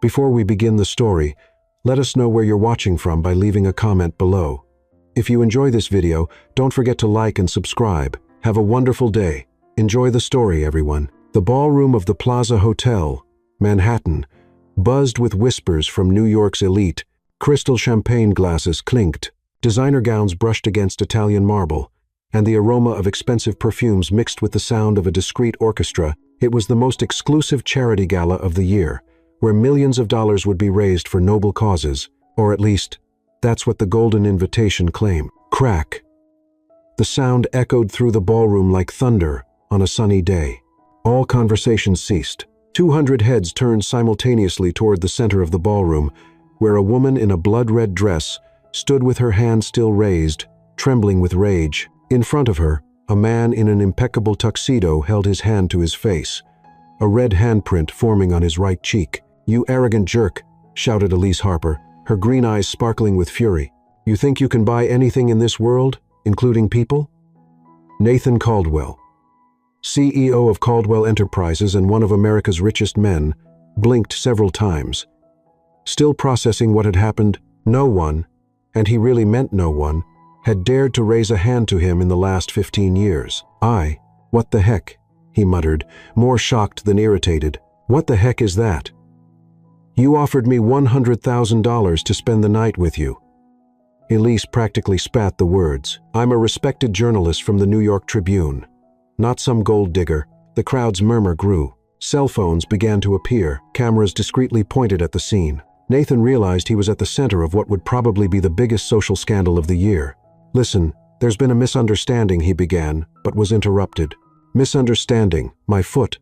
Before we begin the story, let us know where you're watching from by leaving a comment below. If you enjoy this video, don't forget to like and subscribe. Have a wonderful day. Enjoy the story, everyone. The ballroom of the Plaza Hotel, Manhattan, buzzed with whispers from New York's elite. Crystal champagne glasses clinked, designer gowns brushed against Italian marble, and the aroma of expensive perfumes mixed with the sound of a discreet orchestra. It was the most exclusive charity gala of the year, where millions of dollars would be raised for noble causes, or at least, that's what the golden invitation claimed. Crack. The sound echoed through the ballroom like thunder on a sunny day. All conversations ceased. 200 heads turned simultaneously toward the center of the ballroom, where a woman in a blood-red dress stood with her hand still raised, trembling with rage. In front of her, a man in an impeccable tuxedo held his hand to his face, a red handprint forming on his right cheek. "You arrogant jerk," shouted Elise Harper, her green eyes sparkling with fury. "You think you can buy anything in this world, including people?" Nathan Caldwell, CEO of Caldwell Enterprises and one of America's richest men, blinked several times. Still processing what had happened, no one, and he really meant no one, had dared to raise a hand to him in the last 15 years. What the heck?" he muttered, more shocked than irritated. "What the heck is that?" "You offered me $100,000 to spend the night with you." Elise practically spat the words. "I'm a respected journalist from the New York Tribune, not some gold digger." The crowd's murmur grew. Cell phones began to appear, cameras discreetly pointed at the scene. Nathan realized he was at the center of what would probably be the biggest social scandal of the year. "Listen, there's been a misunderstanding," he began, but was interrupted. "Misunderstanding, my foot."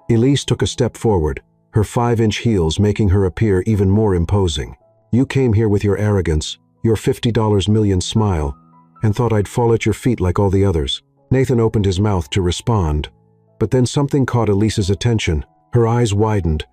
Elise took a step forward, her 5-inch heels making her appear even more imposing. "You came here with your arrogance, your $50 million smile, and thought I'd fall at your feet like all the others." Nathan opened his mouth to respond, but then something caught Elise's attention. Her eyes widened,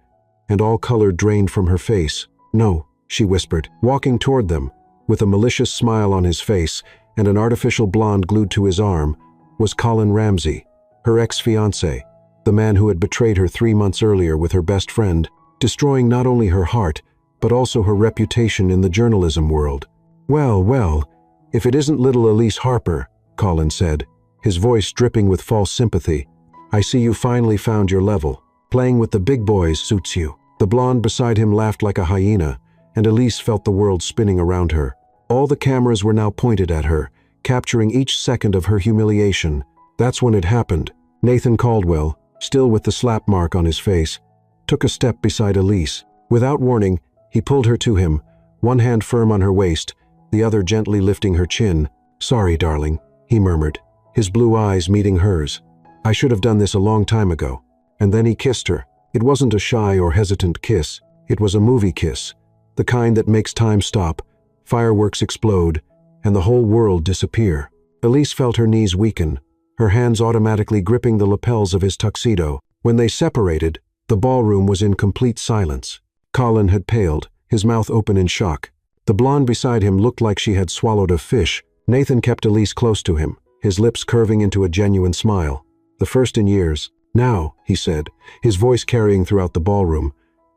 and all color drained from her face. "No," she whispered, walking toward them, with a malicious smile on his face and an artificial blonde glued to his arm, was Colin Ramsey, her ex-fiancé, the man who had betrayed her 3 months earlier with her best friend, destroying not only her heart, but also her reputation in the journalism world. Well, if it isn't little Elise Harper," Colin said, his voice dripping with false sympathy. "I see you finally found your level. Playing with the big boys suits you." The blonde beside him laughed like a hyena, and Elise felt the world spinning around her. All the cameras were now pointed at her, capturing each second of her humiliation. That's when it happened. Nathan Caldwell, still with the slap mark on his face, took a step beside Elise. Without warning, he pulled her to him, one hand firm on her waist, the other gently lifting her chin. "Sorry, darling," he murmured, his blue eyes meeting hers. "I should have done this a long time ago." And then he kissed her. It wasn't a shy or hesitant kiss. It was a movie kiss, the kind that makes time stop, fireworks explode, and the whole world disappear. Elise felt her knees weaken, her hands automatically gripping the lapels of his tuxedo. When they separated, the ballroom was in complete silence. Colin had paled, his mouth open in shock. The blonde beside him looked like she had swallowed a fish. Nathan kept Elise close to him, his lips curving into a genuine smile. "The first in years." "Now," he said, his voice carrying throughout the ballroom,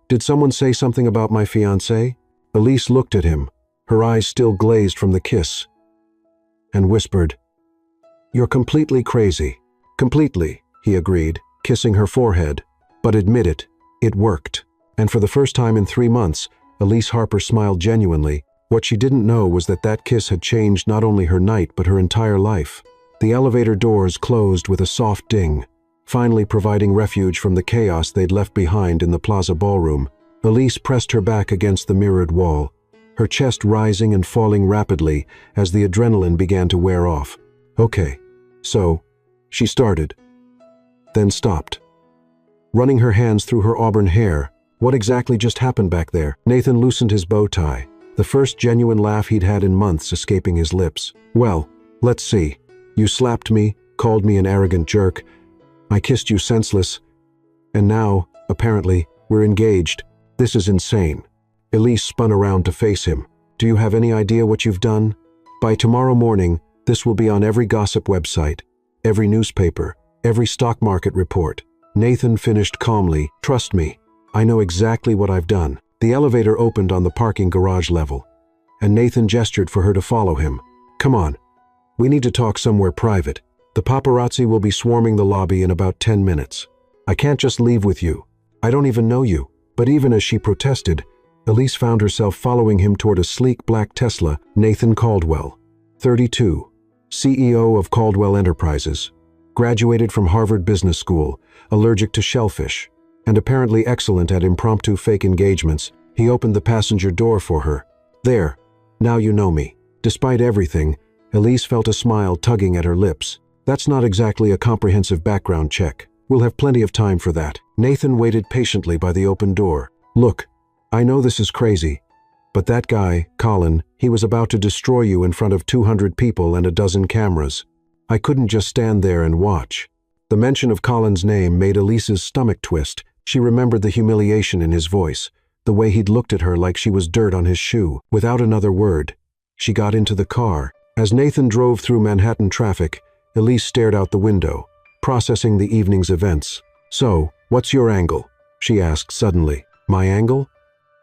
"did someone say something about my fiancé?" Elise looked at him, her eyes still glazed from the kiss, and whispered, "You're completely crazy." "Completely," he agreed, kissing her forehead. "But admit it, it worked." And for the first time in 3 months, Elise Harper smiled genuinely. What she didn't know was that that kiss had changed not only her night but her entire life. The elevator doors closed with a soft ding, finally providing refuge from the chaos they'd left behind in the Plaza ballroom. Elise pressed her back against the mirrored wall, her chest rising and falling rapidly as the adrenaline began to wear off. "Okay, so," she started, then stopped, running her hands through her auburn hair. "What exactly just happened back there?" Nathan loosened his bow tie, the first genuine laugh he'd had in months escaping his lips. "Well, let's see. You slapped me, called me an arrogant jerk. I kissed you senseless. And now, apparently, we're engaged. This is insane." Elise spun around to face him. "Do you have any idea what you've done? By tomorrow morning, this will be on every gossip website, every newspaper, every stock market report." Nathan finished calmly. "Trust me, I know exactly what I've done. The elevator opened on the parking garage level, and Nathan gestured for her to follow him. Come on. We need to talk somewhere private. The paparazzi will be swarming the lobby in about 10 minutes. I can't just leave with you. I don't even know you. But even as she protested, Elise found herself following him toward a sleek black Tesla. Nathan Caldwell, 32, CEO of Caldwell Enterprises, graduated from Harvard Business School, allergic to shellfish, and apparently excellent at impromptu fake engagements. He opened the passenger door for her. There, now you know me. Despite everything, Elise felt a smile tugging at her lips. That's not exactly a comprehensive background check. We'll have plenty of time for that. Nathan waited patiently by the open door. Look, I know this is crazy, but that guy, Colin, he was about to destroy you in front of 200 people and a dozen cameras. I couldn't just stand there and watch. The mention of Colin's name made Elise's stomach twist. She remembered the humiliation in his voice, the way he'd looked at her like she was dirt on his shoe. Without another word, she got into the car. As Nathan drove through Manhattan traffic, Elise stared out the window, processing the evening's events. So, what's your angle? She asked suddenly. My angle?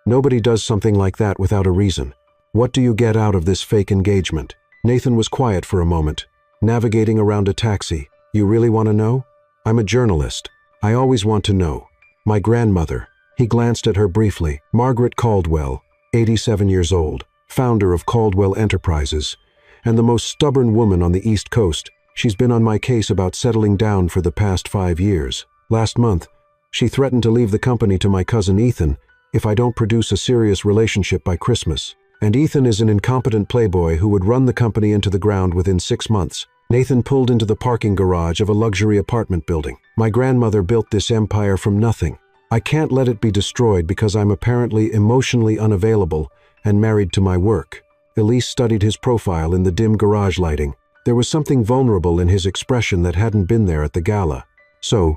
Nobody does something like that without a reason. What do you get out of this fake engagement? Nathan was quiet for a moment, navigating around a taxi. You really want to know? I'm a journalist. I always want to know. My grandmother. He glanced at her briefly. Margaret Caldwell, 87 years old, founder of Caldwell Enterprises, and the most stubborn woman on the East Coast. She's been on my case about settling down for the past 5 years. Last month, she threatened to leave the company to my cousin Ethan if I don't produce a serious relationship by Christmas. And Ethan is an incompetent playboy who would run the company into the ground within 6 months. Nathan pulled into the parking garage of a luxury apartment building. My grandmother built this empire from nothing. I can't let it be destroyed because I'm apparently emotionally unavailable and married to my work. Elise studied his profile in the dim garage lighting. There was something vulnerable in his expression that hadn't been there at the gala. So,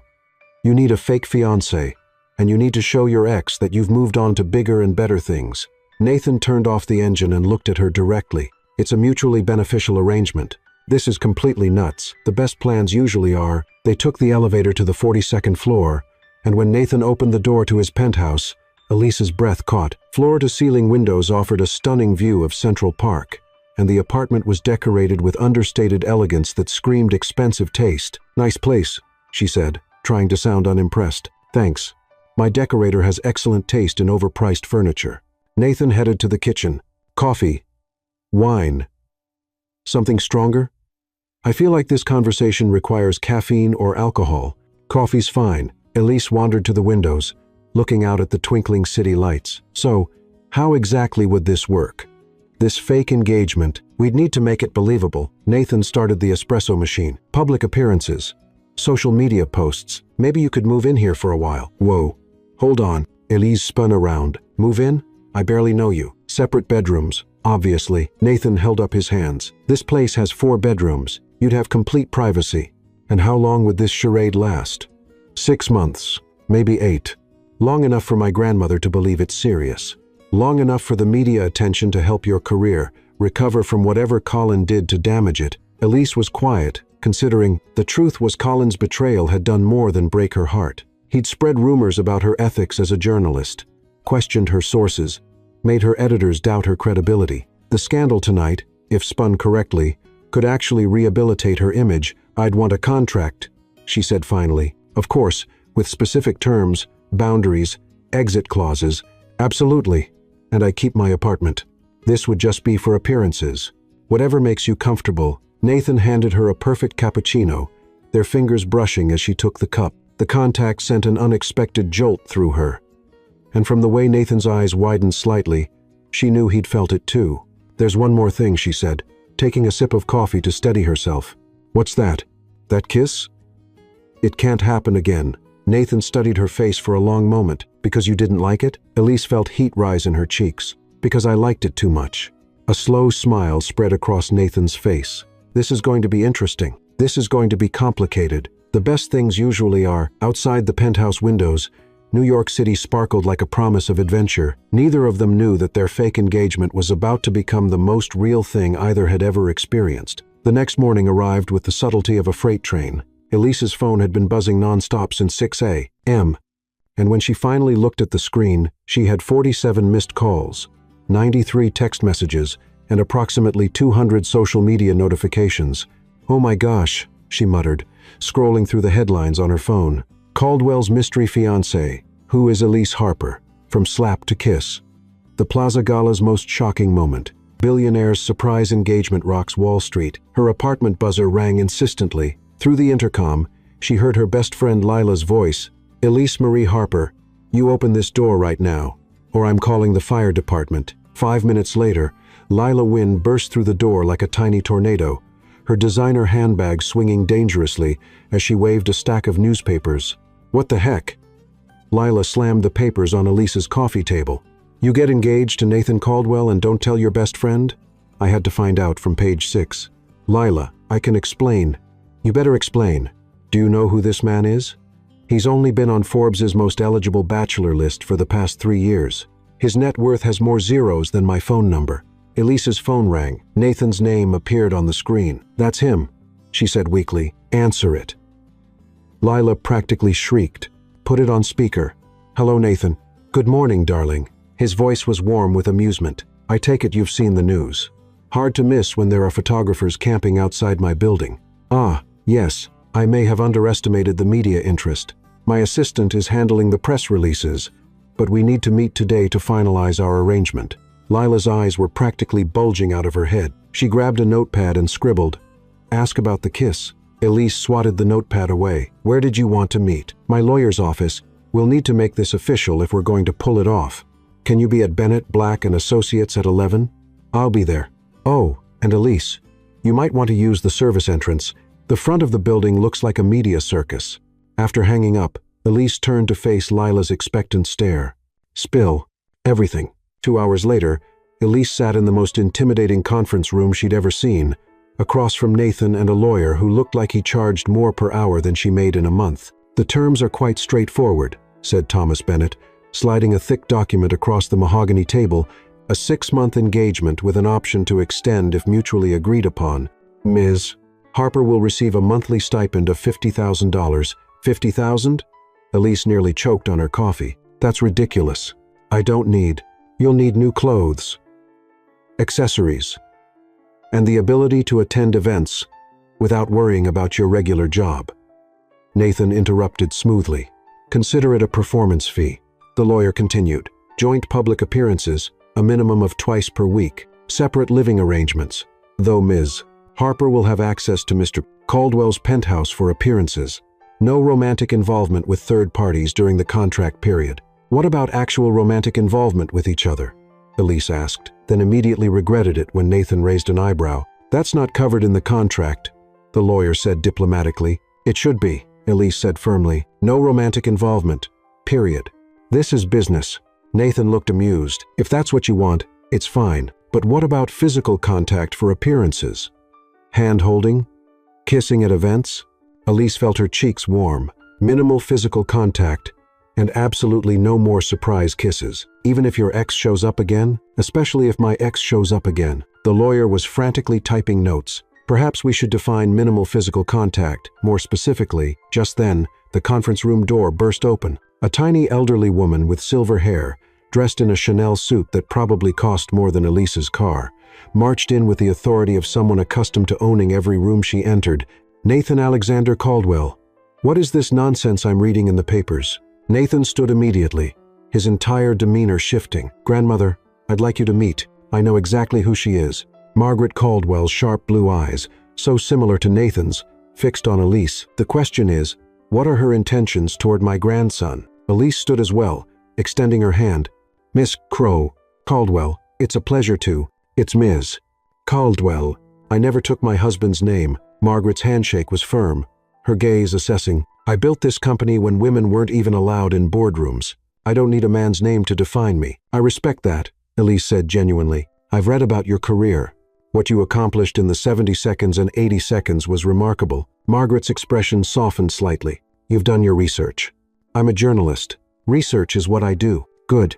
you need a fake fiancé, and you need to show your ex that you've moved on to bigger and better things. Nathan turned off the engine and looked at her directly. It's a mutually beneficial arrangement. This is completely nuts. The best plans usually are. They took the elevator to the 42nd floor, and when Nathan opened the door to his penthouse, Elise's breath caught. Floor-to-ceiling windows offered a stunning view of Central Park, and the apartment was decorated with understated elegance that screamed expensive taste. Nice place, she said, trying to sound unimpressed. Thanks. My decorator has excellent taste in overpriced furniture. Nathan headed to the kitchen. Coffee. Wine. Something stronger? I feel like this conversation requires caffeine or alcohol. Coffee's fine. Elise wandered to the windows, looking out at the twinkling city lights. So, how exactly would this work? This fake engagement, we'd need to make it believable. Nathan started the espresso machine. Public appearances. Social media posts. Maybe you could move in here for a while. Whoa. Hold on. Elise spun around. Move in? I barely know you. Separate bedrooms. Obviously. Nathan held up his hands. This place has 4 bedrooms. You'd have complete privacy. And how long would this charade last? 6 months. Maybe 8. Long enough for my grandmother to believe it's serious. Long enough for the media attention to help your career recover from whatever Colin did to damage it. Elise was quiet, considering the truth was Colin's betrayal had done more than break her heart. He'd spread rumors about her ethics as a journalist, questioned her sources, made her editors doubt her credibility. The scandal tonight, if spun correctly, could actually rehabilitate her image. I'd want a contract, she said finally. Of course, with specific terms, boundaries, exit clauses. Absolutely. And I keep my apartment. This would just be for appearances. Whatever makes you comfortable. Nathan handed her a perfect cappuccino, their fingers brushing as she took the cup. The contact sent an unexpected jolt through her. And from the way Nathan's eyes widened slightly, she knew he'd felt it too. There's one more thing, she said, taking a sip of coffee to steady herself. What's that? That kiss? It can't happen again. Nathan studied her face for a long moment. Because you didn't like it? Elise felt heat rise in her cheeks. Because I liked it too much. A slow smile spread across Nathan's face. This is going to be interesting. This is going to be complicated. The best things usually are. Outside the penthouse windows, New York City sparkled like a promise of adventure. Neither of them knew that their fake engagement was about to become the most real thing either had ever experienced. The next morning arrived with the subtlety of a freight train. Elise's phone had been buzzing nonstop since 6 a.m. and when she finally looked at the screen, she had 47 missed calls, 93 text messages, and approximately 200 social media notifications. "Oh my gosh," she muttered, scrolling through the headlines on her phone. "Caldwell's mystery fiancé, who is Elise Harper, from slap to kiss." The Plaza Gala's most shocking moment. Billionaire's surprise engagement rocks Wall Street. Her apartment buzzer rang insistently. Through the intercom, she heard her best friend Lila's voice. "Elise Marie Harper, you open this door right now, or I'm calling the fire department." 5 minutes later, Lila Wynn burst through the door like a tiny tornado, her designer handbag swinging dangerously as she waved a stack of newspapers. "What the heck?" Lila slammed the papers on Elise's coffee table. "You get engaged to Nathan Caldwell and don't tell your best friend?" I had to find out from page 6. "Lila, I can explain." "You better explain. Do you know who this man is?" "He's only been on Forbes's most eligible bachelor list for the past 3 years. His net worth has more zeros than my phone number." Elise's phone rang. Nathan's name appeared on the screen. "That's him," she said weakly. "Answer it." Lila practically shrieked. "Put it on speaker." "Hello, Nathan." "Good morning, darling." His voice was warm with amusement. "I take it you've seen the news. Hard to miss when there are photographers camping outside my building." "Ah, yes. I may have underestimated the media interest. My assistant is handling the press releases, but we need to meet today to finalize our arrangement." Lila's eyes were practically bulging out of her head. She grabbed a notepad and scribbled, "Ask about the kiss." Elise swatted the notepad away. "Where did you want to meet?" "My lawyer's office. We'll need to make this official if we're going to pull it off." "Can you be at Bennett, Black & Associates at 11? "I'll be there." "Oh, and Elise, you might want to use the service entrance. The front of the building looks like a media circus." After hanging up, Elise turned to face Lila's expectant stare. "Spill everything." 2 hours later, Elise sat in the most intimidating conference room she'd ever seen, across from Nathan and a lawyer who looked like he charged more per hour than she made in a month. "The terms are quite straightforward," said Thomas Bennett, sliding a thick document across the mahogany table. "A 6-month engagement with an option to extend if mutually agreed upon. Ms. Harper will receive a monthly stipend of $50,000. $50,000? Elise nearly choked on her coffee. "That's ridiculous. I don't need. You'll need new clothes, accessories, and the ability to attend events without worrying about your regular job." Nathan interrupted smoothly. "Consider it a performance fee." The lawyer continued. "Joint public appearances, a minimum of twice per week. Separate living arrangements, though Ms. Harper will have access to Mr. Caldwell's penthouse for appearances. No romantic involvement with third parties during the contract period." "What about actual romantic involvement with each other?" Elise asked, then immediately regretted it when Nathan raised an eyebrow. "That's not covered in the contract," the lawyer said diplomatically. "It should be," Elise said firmly. "No romantic involvement. Period. This is business." Nathan looked amused. "If that's what you want, it's fine. But what about physical contact for appearances? Hand-holding? Kissing at events?" Elise felt her cheeks warm. "Minimal physical contact, and absolutely no more surprise kisses. Even if your ex shows up again? Especially if my ex shows up again." The lawyer was frantically typing notes. "Perhaps we should define minimal physical contact more specifically." Just then, the conference room door burst open. A tiny elderly woman with silver hair, dressed in a Chanel suit that probably cost more than Elise's car, marched in with the authority of someone accustomed to owning every room she entered. "Nathan Alexander Caldwell. What is this nonsense I'm reading in the papers?" Nathan stood immediately, his entire demeanor shifting. "Grandmother, I'd like you to meet. I know exactly who she is." Margaret Caldwell's sharp blue eyes, so similar to Nathan's, fixed on Elise. "The question is, what are her intentions toward my grandson?" Elise stood as well, extending her hand. "Miss Caldwell, it's a pleasure to." "It's Ms. Caldwell. I never took my husband's name." Margaret's handshake was firm, her gaze assessing. "I built this company when women weren't even allowed in boardrooms. I don't need a man's name to define me." "I respect that," Elise said genuinely. "I've read about your career. What you accomplished in the 70 seconds and 80 seconds was remarkable." Margaret's expression softened slightly. "You've done your research." "I'm a journalist. Research is what I do." "Good.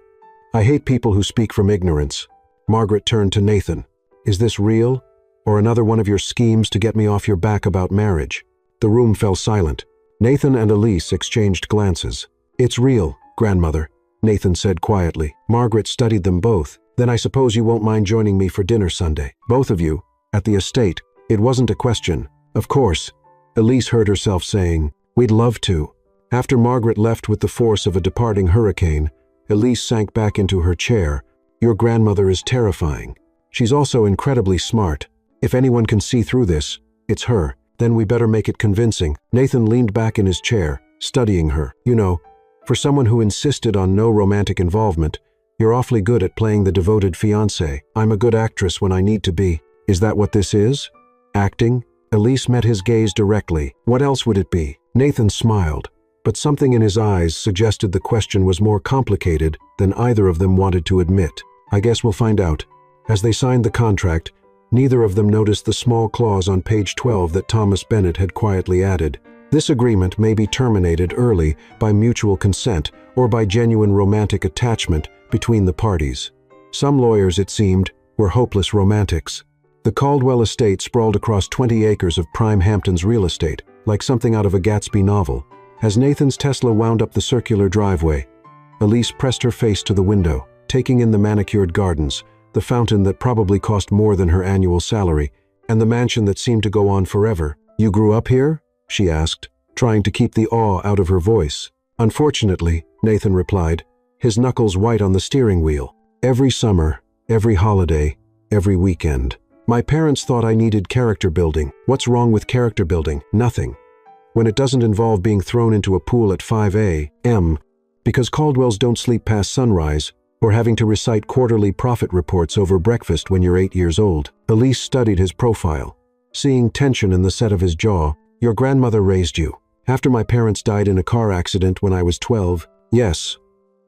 I hate people who speak from ignorance." Margaret turned to Nathan. "Is this real, or another one of your schemes to get me off your back about marriage?" The room fell silent. Nathan and Elise exchanged glances. "It's real," grandmother, Nathan said quietly. Margaret studied them both. Then I suppose you won't mind joining me for dinner Sunday. Both of you, at the estate. It wasn't a question. Of course. Elise heard herself saying, we'd love to. After Margaret left with the force of a departing hurricane, Elise sank back into her chair. Your grandmother is terrifying. She's also incredibly smart. If anyone can see through this, it's her. Then we better make it convincing. Nathan leaned back in his chair, studying her. You know, for someone who insisted on no romantic involvement, you're awfully good at playing the devoted fiancé. I'm a good actress when I need to be. Is that what this is? Acting? Elise met his gaze directly. What else would it be? Nathan smiled, but something in his eyes suggested the question was more complicated than either of them wanted to admit. I guess we'll find out. As they signed the contract, neither of them noticed the small clause on page 12 that Thomas Bennett had quietly added. This agreement may be terminated early by mutual consent or by genuine romantic attachment between the parties. Some lawyers, it seemed, were hopeless romantics. The Caldwell estate sprawled across 20 acres of prime Hampton's real estate, like something out of a Gatsby novel. As Nathan's Tesla wound up the circular driveway, Elise pressed her face to the window, taking in the manicured gardens, the fountain that probably cost more than her annual salary, and the mansion that seemed to go on forever. You grew up here? She asked, trying to keep the awe out of her voice. Unfortunately, Nathan replied, his knuckles white on the steering wheel. Every summer, every holiday, every weekend. My parents thought I needed character building. What's wrong with character building? Nothing. When it doesn't involve being thrown into a pool at 5 a.m., because Caldwells don't sleep past sunrise, or having to recite quarterly profit reports over breakfast when you're 8 years old. Elise studied his profile, seeing tension in the set of his jaw. Your grandmother raised you. After my parents died in a car accident when I was 12, yes.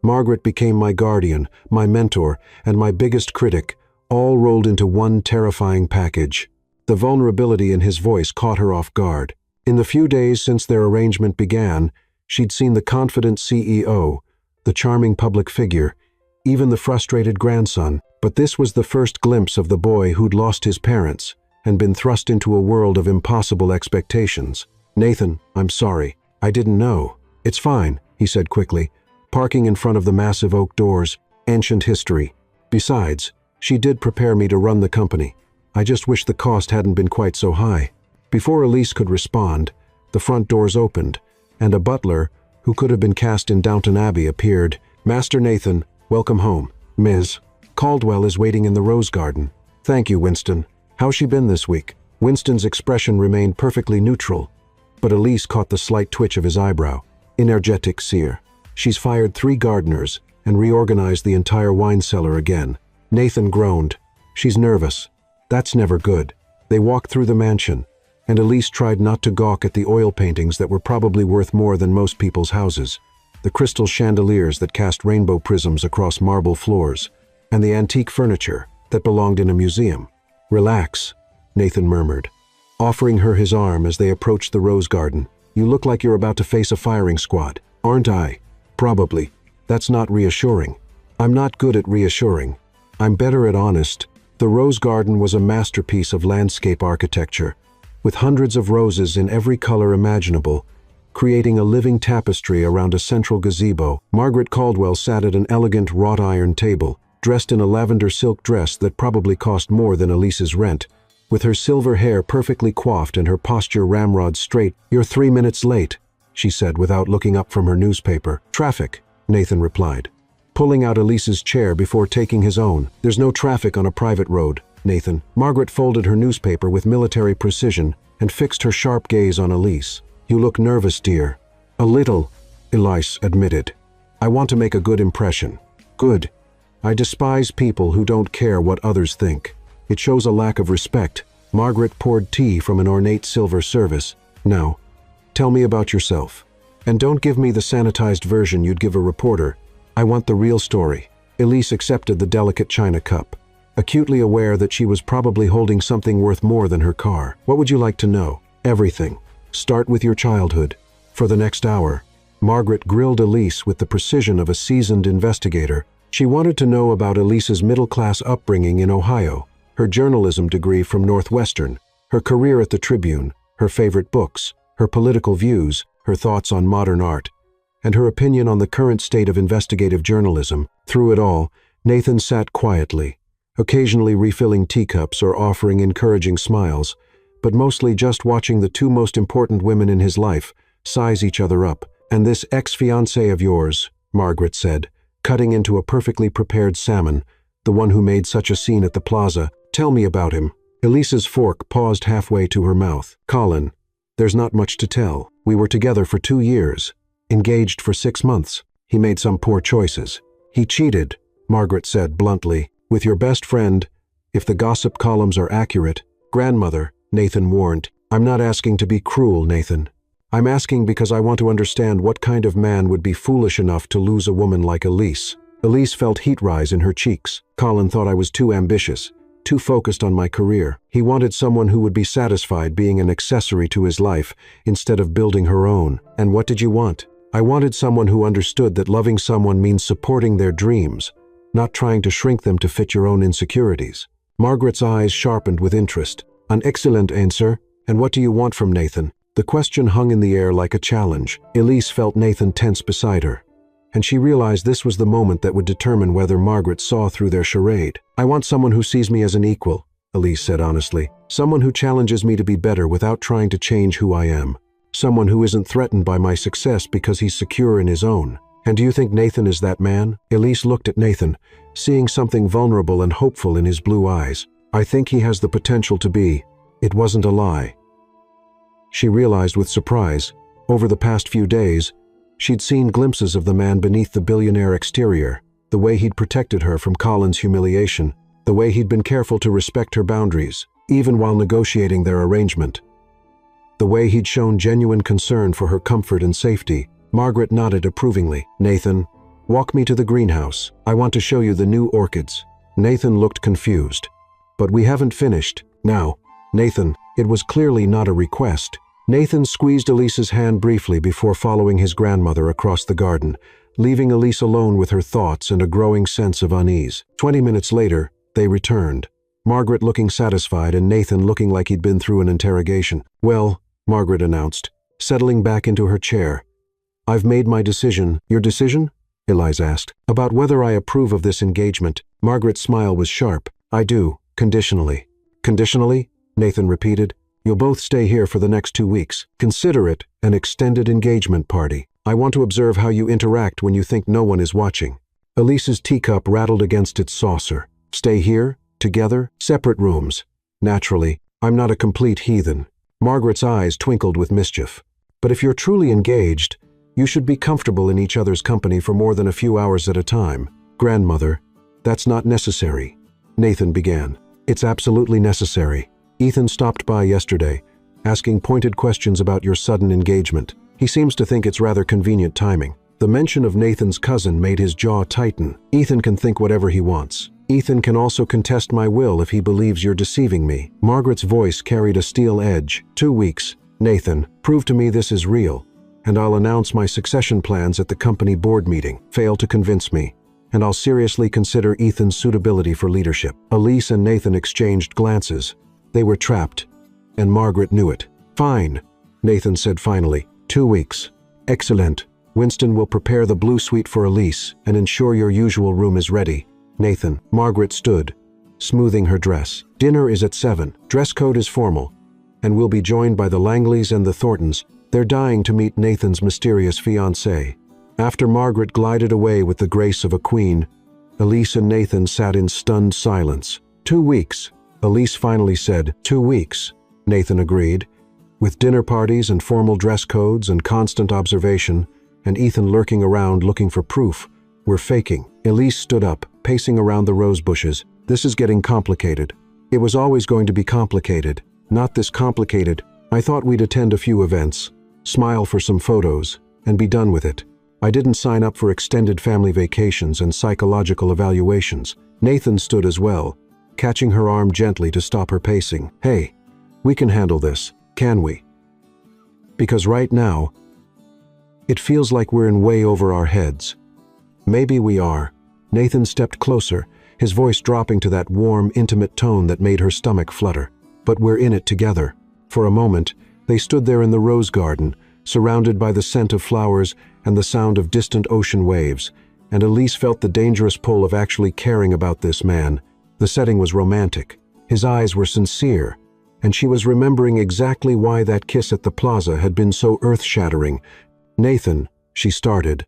Margaret became my guardian, my mentor, and my biggest critic, all rolled into one terrifying package. The vulnerability in his voice caught her off guard. In the few days since their arrangement began, she'd seen the confident CEO, the charming public figure, even the frustrated grandson, but this was the first glimpse of the boy who'd lost his parents and been thrust into a world of impossible expectations. Nathan, I'm sorry. I didn't know. It's fine, he said quickly, parking in front of the massive oak doors. Ancient history. Besides, she did prepare me to run the company. I just wish the cost hadn't been quite so high. Before Elise could respond, the front doors opened, and a butler, who could have been cast in Downton Abbey, appeared. Master Nathan, welcome home. Ms. Caldwell is waiting in the rose garden. Thank you, Winston. How's she been this week? Winston's expression remained perfectly neutral, but Elise caught the slight twitch of his eyebrow. Energetic seer. She's fired 3 gardeners and reorganized the entire wine cellar again. Nathan groaned. She's nervous. That's never good. They walked through the mansion, and Elise tried not to gawk at the oil paintings that were probably worth more than most people's houses, the crystal chandeliers that cast rainbow prisms across marble floors, and the antique furniture that belonged in a museum. Relax, Nathan murmured, offering her his arm as they approached the rose garden. You look like you're about to face a firing squad. Aren't I? Probably. That's not reassuring. I'm not good at reassuring. I'm better at honest. The rose garden was a masterpiece of landscape architecture, with hundreds of roses in every color imaginable, creating a living tapestry around a central gazebo. Margaret Caldwell sat at an elegant wrought-iron table, dressed in a lavender silk dress that probably cost more than Elise's rent, with her silver hair perfectly coiffed and her posture ramrod straight. You're 3 minutes late, she said without looking up from her newspaper. Traffic, Nathan replied, pulling out Elise's chair before taking his own. There's no traffic on a private road, Nathan. Margaret folded her newspaper with military precision and fixed her sharp gaze on Elise. You look nervous, dear. A little, Elise admitted. I want to make a good impression. Good. I despise people who don't care what others think. It shows a lack of respect. Margaret poured tea from an ornate silver service. Now, tell me about yourself. And don't give me the sanitized version you'd give a reporter. I want the real story. Elise accepted the delicate china cup, acutely aware that she was probably holding something worth more than her car. What would you like to know? Everything. Start with your childhood. For the next hour, Margaret grilled Elise with the precision of a seasoned investigator. She wanted to know about Elise's middle-class upbringing in Ohio, her journalism degree from Northwestern, her career at the Tribune, her favorite books, her political views, her thoughts on modern art. and her opinion on the current state of investigative journalism. Through it all, Nathan sat quietly, occasionally refilling teacups or offering encouraging smiles, but mostly just watching the two most important women in his life size each other up. "And this ex-fiancé of yours," Margaret said, cutting into a perfectly prepared salmon, "the one who made such a scene at the plaza. Tell me about him." Elise's fork paused halfway to her mouth. "Colin, there's not much to tell. We were together for 2 years, engaged for 6 months. He made some poor choices. He cheated," Margaret said bluntly, "with your best friend, if the gossip columns are accurate." "Grandmother," Nathan warned. "I'm not asking to be cruel, Nathan. I'm asking because I want to understand what kind of man would be foolish enough to lose a woman like Elise." Elise felt heat rise in her cheeks. "Colin thought I was too ambitious, too focused on my career. He wanted someone who would be satisfied being an accessory to his life instead of building her own. And what did you want?" "I wanted someone who understood that loving someone means supporting their dreams, not trying to shrink them to fit your own insecurities." Margaret's eyes sharpened with interest. "An excellent answer. And what do you want from Nathan?" The question hung in the air like a challenge. Elise felt Nathan tense beside her, and she realized this was the moment that would determine whether Margaret saw through their charade. "I want someone who sees me as an equal," Elise said honestly. "Someone who challenges me to be better without trying to change who I am. Someone who isn't threatened by my success because he's secure in his own." "And do you think Nathan is that man?" Elise looked at Nathan, seeing something vulnerable and hopeful in his blue eyes. "I think he has the potential to be. It wasn't a lie." She realized with surprise, over the past few days, she'd seen glimpses of the man beneath the billionaire exterior, the way he'd protected her from Colin's humiliation, the way he'd been careful to respect her boundaries, even while negotiating their arrangement, the way he'd shown genuine concern for her comfort and safety. Margaret nodded approvingly. "Nathan, walk me to the greenhouse. I want to show you the new orchids." Nathan looked confused. "But we haven't finished." "Now, Nathan," it was clearly not a request. Nathan squeezed Elise's hand briefly before following his grandmother across the garden, leaving Elise alone with her thoughts and a growing sense of unease. 20 minutes later, they returned, Margaret looking satisfied and Nathan looking like he'd been through an interrogation. "Well," Margaret announced, settling back into her chair, "I've made my decision." "Your decision?" Elise asked. "About whether I approve of this engagement." Margaret's smile was sharp. "I do, conditionally." "Conditionally?" Nathan repeated. "You'll both stay here for the next 2 weeks. Consider it an extended engagement party. I want to observe how you interact when you think no one is watching." Elise's teacup rattled against its saucer. "Stay here? Together? Separate rooms?" "Naturally. I'm not a complete heathen." Margaret's eyes twinkled with mischief. "But if you're truly engaged, you should be comfortable in each other's company for more than a few hours at a time." "Grandmother, that's not necessary," Nathan began. "It's absolutely necessary. Ethan stopped by yesterday, asking pointed questions about your sudden engagement. He seems to think it's rather convenient timing." The mention of Nathan's cousin made his jaw tighten. "Ethan can think whatever he wants. Ethan can also contest my will if he believes you're deceiving me." Margaret's voice carried a steel edge. 2 weeks. Nathan, prove to me this is real, and I'll announce my succession plans at the company board meeting. Fail to convince me, and I'll seriously consider Ethan's suitability for leadership." Elise and Nathan exchanged glances. They were trapped, and Margaret knew it. "Fine," Nathan said finally. 2 weeks. "Excellent. Winston will prepare the blue suite for Elise and ensure your usual room is ready." "Nathan." Margaret stood, smoothing her dress. "Dinner is at 7. Dress code is formal, and we'll be joined by the Langleys and the Thorntons. They're dying to meet Nathan's mysterious fiancée." After Margaret glided away with the grace of a queen, Elise and Nathan sat in stunned silence. 2 weeks. Elise finally said. 2 weeks, Nathan agreed. With dinner parties and formal dress codes and constant observation, and Ethan lurking around looking for proof, we're faking. Elise stood up, pacing around the rose bushes. "This is getting complicated." "It was always going to be complicated. Not this complicated. I thought we'd attend a few events, smile for some photos, and be done with it. I didn't sign up for extended family vacations and psychological evaluations." Nathan stood as well, catching her arm gently to stop her pacing. "Hey, we can handle this, can we? Because right now, it feels like we're in way over our heads." "Maybe we are." Nathan stepped closer, his voice dropping to that warm, intimate tone that made her stomach flutter. "But we're in it together." For a moment, they stood there in the rose garden, surrounded by the scent of flowers and the sound of distant ocean waves, and Elise felt the dangerous pull of actually caring about this man. The setting was romantic. His eyes were sincere, and she was remembering exactly why that kiss at the plaza had been so earth-shattering. "Nathan," she started,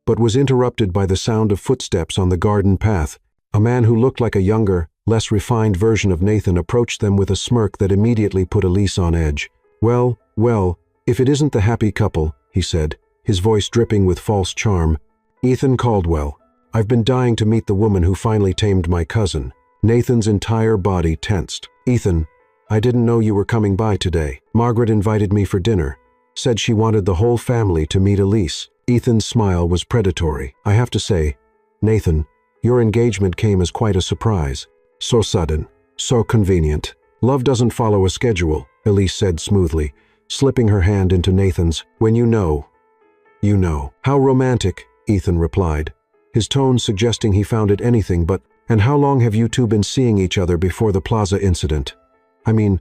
but was interrupted by the sound of footsteps on the garden path. A man who looked like a younger, less refined version of Nathan approached them with a smirk that immediately put Elise on edge. Well, if it isn't the happy couple," he said, his voice dripping with false charm. "Ethan Caldwell. I've been dying to meet the woman who finally tamed my cousin." Nathan's entire body tensed. "Ethan, I didn't know you were coming by today. Margaret invited me for dinner. Said she wanted the whole family to meet Elise." Ethan's smile was predatory. "I have to say, Nathan, your engagement came as quite a surprise. So sudden, so convenient. Love doesn't follow a schedule," Elise said smoothly, slipping her hand into Nathan's. "When you know, you know." "How romantic," Ethan replied, his tone suggesting he found it anything but. "And how long have you two been seeing each other before the plaza incident? I mean,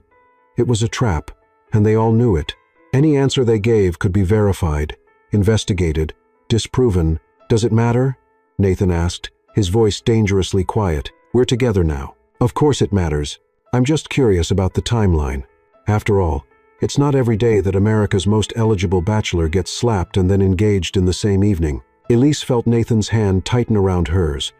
it was a trap, and they all knew it. Any answer they gave could be verified, investigated, disproven. Does it matter?" Nathan asked, his voice dangerously quiet. "We're together now. Of course it matters. I'm just curious about the timeline. After all, it's not every day that America's most eligible bachelor gets slapped and then engaged in the same evening." Elise felt Nathan's hand tighten around hers,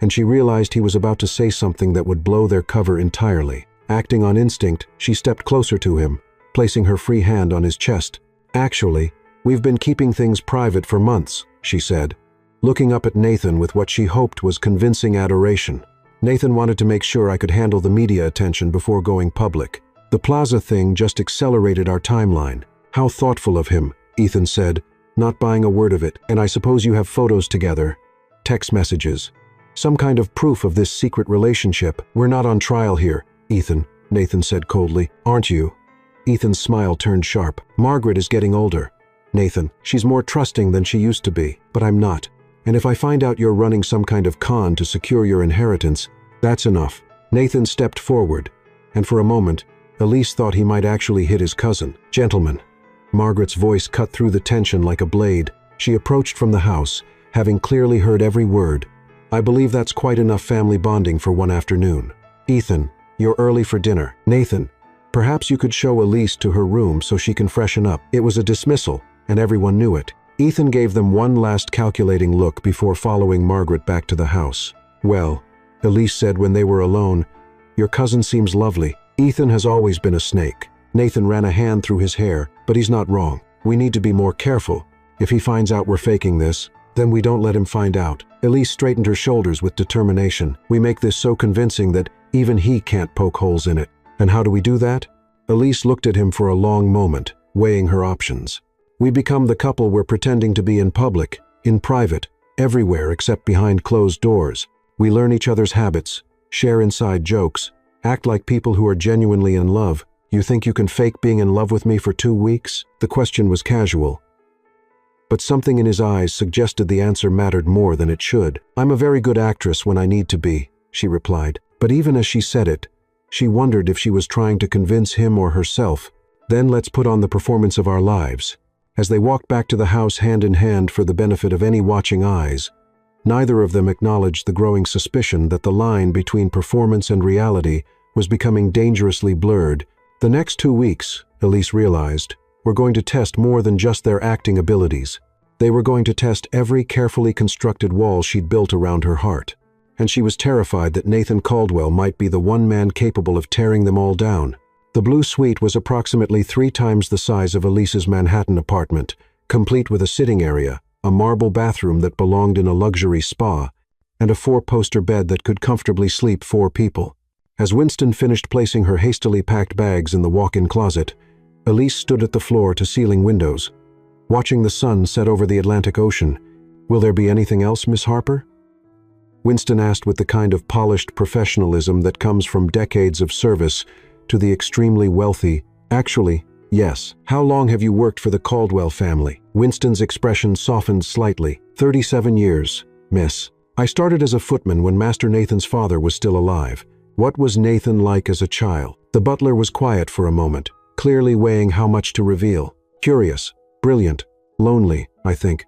and she realized he was about to say something that would blow their cover entirely. Acting on instinct, she stepped closer to him, placing her free hand on his chest. "Actually, we've been keeping things private for months," she said, looking up at Nathan with what she hoped was convincing adoration. "Nathan wanted to make sure I could handle the media attention before going public. The plaza thing just accelerated our timeline." "How thoughtful of him," Ethan said, not buying a word of it. "And I suppose you have photos together, text messages, some kind of proof of this secret relationship." "We're not on trial here, Ethan," Nathan said coldly. "Aren't you?" Ethan's smile turned sharp. "Margaret is getting older, Nathan. She's more trusting than she used to be, but I'm not. And if I find out you're running some kind of con to secure your inheritance, that's enough." Nathan stepped forward, and for a moment, Elise thought he might actually hit his cousin. "Gentlemen." Margaret's voice cut through the tension like a blade. She approached from the house, having clearly heard every word. "I believe that's quite enough family bonding for one afternoon. Ethan, you're early for dinner. Nathan, perhaps you could show Elise to her room so she can freshen up." It was a dismissal, and everyone knew it. Ethan gave them one last calculating look before following Margaret back to the house. "Well," Elise said when they were alone, "your cousin seems lovely. Ethan has always been a snake." Nathan ran a hand through his hair. "But he's not wrong. We need to be more careful. If he finds out we're faking this, then we don't let him find out." Elise straightened her shoulders with determination. "We make this so convincing that even he can't poke holes in it. And how do we do that?" Elise looked at him for a long moment, weighing her options. "We become the couple we're pretending to be in public, in private, everywhere except behind closed doors. We learn each other's habits, share inside jokes, act like people who are genuinely in love. You think you can fake being in love with me for 2 weeks?" The question was casual, but something in his eyes suggested the answer mattered more than it should. "I'm a very good actress when I need to be," she replied. But even as she said it, she wondered if she was trying to convince him or herself. "Then let's put on the performance of our lives." As they walked back to the house hand in hand for the benefit of any watching eyes, neither of them acknowledged the growing suspicion that the line between performance and reality was becoming dangerously blurred. The next 2 weeks, Elise realized, were going to test more than just their acting abilities. They were going to test every carefully constructed wall she'd built around her heart. And she was terrified that Nathan Caldwell might be the one man capable of tearing them all down. The blue suite was approximately 3 times the size of Elise's Manhattan apartment, complete with a sitting area, a marble bathroom that belonged in a luxury spa, and a 4-poster bed that could comfortably sleep 4 people. As Winston finished placing her hastily packed bags in the walk-in closet, Elise stood at the floor-to-ceiling windows, watching the sun set over the Atlantic Ocean. "Will there be anything else, Miss Harper?" Winston asked with the kind of polished professionalism that comes from decades of service to the extremely wealthy. "Actually, yes." "How long have you worked for the Caldwell family?" Winston's expression softened slightly. 37 years, miss. I started as a footman when Master Nathan's father was still alive." "What was Nathan like as a child?" The butler was quiet for a moment, clearly weighing how much to reveal. "Curious, Brilliant. Lonely, I think.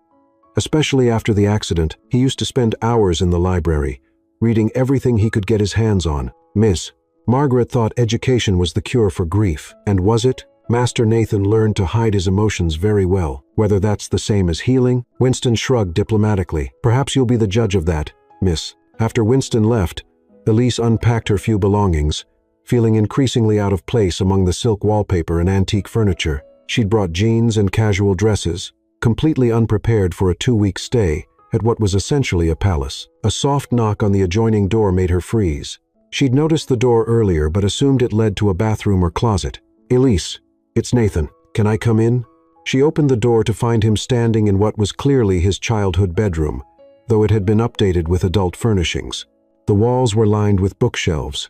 Especially after the accident, he used to spend hours in the library, reading everything he could get his hands on. Miss Margaret thought education was the cure for grief. And was it? Master Nathan learned to hide his emotions very well. Whether that's the same as healing? Winston shrugged diplomatically. Perhaps you'll be the judge of that, miss. After Winston left, Elise unpacked her few belongings, feeling increasingly out of place among the silk wallpaper and antique furniture. She'd brought jeans and casual dresses, completely unprepared for a 2-week stay at what was essentially a palace. A soft knock on the adjoining door made her freeze. She'd noticed the door earlier but assumed it led to a bathroom or closet. Elise, it's Nathan. Can I come in? She opened the door to find him standing in what was clearly his childhood bedroom, though it had been updated with adult furnishings. The walls were lined with bookshelves,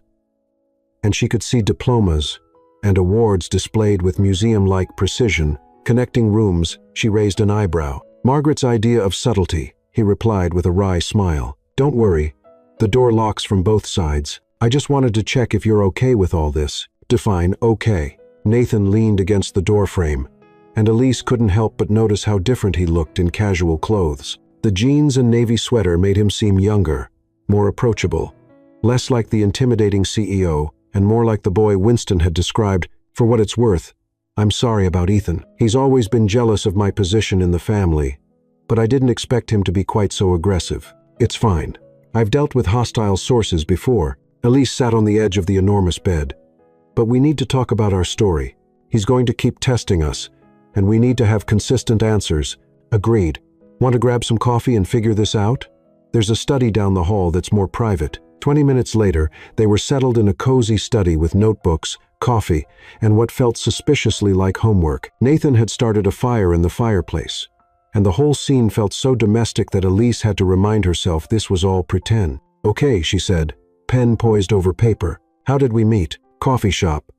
and she could see diplomas and awards displayed with museum-like precision. Connecting rooms, she raised an eyebrow. Margaret's idea of subtlety, he replied with a wry smile. Don't worry, the door locks from both sides. I just wanted to check if you're okay with all this. Define okay. Nathan leaned against the doorframe, and Elise couldn't help but notice how different he looked in casual clothes. The jeans and navy sweater made him seem younger, more approachable, less like the intimidating CEO, and more like the boy Winston had described. For what it's worth, I'm sorry about Ethan. He's always been jealous of my position in the family, but I didn't expect him to be quite so aggressive. It's fine. I've dealt with hostile sources before. Elise sat on the edge of the enormous bed. But we need to talk about our story. He's going to keep testing us, and we need to have consistent answers. Agreed. Want to grab some coffee and figure this out? There's a study down the hall that's more private. 20 minutes later, they were settled in a cozy study with notebooks, coffee, and what felt suspiciously like homework. Nathan had started a fire in the fireplace, and the whole scene felt so domestic that Elise had to remind herself this was all pretend. Okay, she said, pen poised over paper. How did we meet? Coffee shop.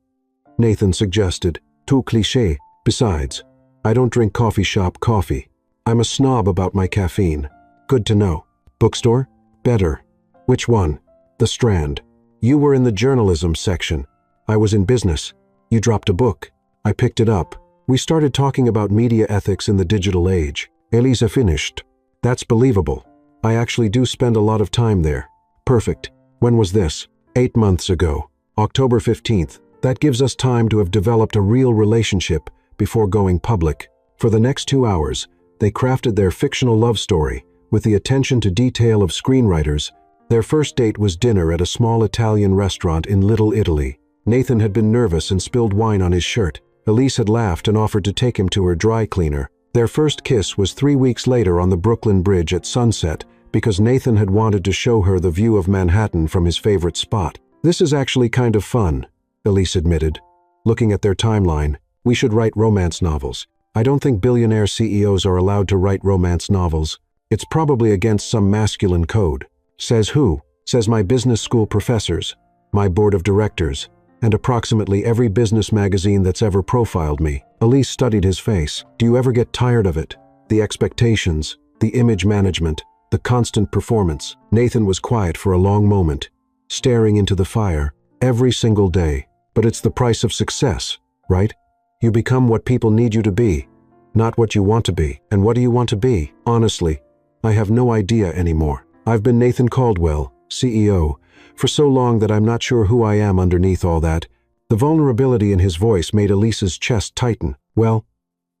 Nathan suggested. Too cliché. Besides, I don't drink coffee shop coffee. I'm a snob about my caffeine. Good to know. Bookstore? Better. Which one? The Strand. You were in the journalism section. I was in business. You dropped a book. I picked it up. We started talking about media ethics in the digital age. Elisa finished. That's believable. I actually do spend a lot of time there. Perfect. When was this? 8 months ago. October 15th. That gives us time to have developed a real relationship before going public. For the next 2 hours, they crafted their fictional love story with the attention to detail of screenwriters. Their first date was dinner at a small Italian restaurant in Little Italy. Nathan had been nervous and spilled wine on his shirt. Elise had laughed and offered to take him to her dry cleaner. Their first kiss was 3 weeks later on the Brooklyn Bridge at sunset because Nathan had wanted to show her the view of Manhattan from his favorite spot. This is actually kind of fun, Elise admitted. Looking at their timeline, we should write romance novels. I don't think billionaire CEOs are allowed to write romance novels. It's probably against some masculine code. Says who? Says my business school professors, my board of directors, and approximately every business magazine that's ever profiled me. Elise studied his face. Do you ever get tired of it? The expectations, the image management, the constant performance. Nathan was quiet for a long moment, staring into the fire. Every single day. But it's the price of success, right? You become what people need you to be, not what you want to be. And what do you want to be? Honestly, I have no idea anymore. I've been Nathan Caldwell, CEO, for so long that I'm not sure who I am underneath all that. The vulnerability in his voice made Elise's chest tighten. Well,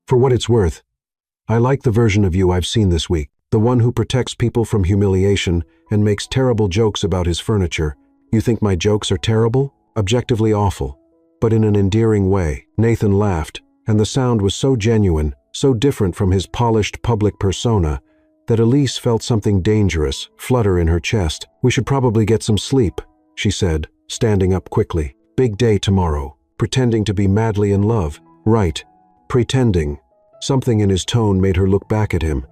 for what it's worth, I like the version of you I've seen this week. The one who protects people from humiliation and makes terrible jokes about his furniture. You think my jokes are terrible? Objectively awful, but in an endearing way. Nathan laughed, and the sound was so genuine, so different from his polished public persona, that Elise felt something dangerous flutter in her chest. We should probably get some sleep, she said, standing up quickly. Big day tomorrow. Pretending to be madly in love. Right. Pretending. Something in his tone made her look back at him,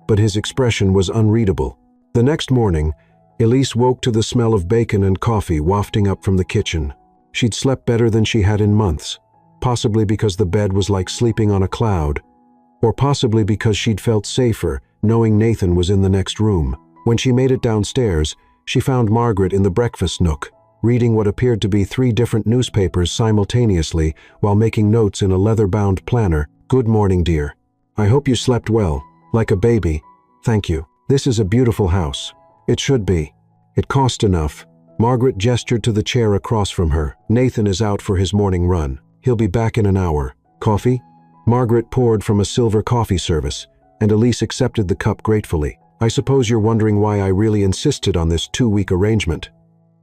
but his expression was unreadable. The next morning, Elise woke to the smell of bacon and coffee wafting up from the kitchen. She'd slept better than she had in months, possibly because the bed was like sleeping on a cloud, or possibly because she'd felt safer knowing Nathan was in the next room. When she made it downstairs, she found Margaret in the breakfast nook, reading what appeared to be 3 different newspapers simultaneously while making notes in a leather-bound planner. Good morning, dear. I hope you slept well, like a baby. Thank you. This is a beautiful house. It should be. It cost enough. Margaret gestured to the chair across from her. Nathan is out for his morning run. He'll be back in an hour. Coffee? Margaret poured from a silver coffee service, and Elise accepted the cup gratefully. I suppose you're wondering why I really insisted on this 2-week arrangement,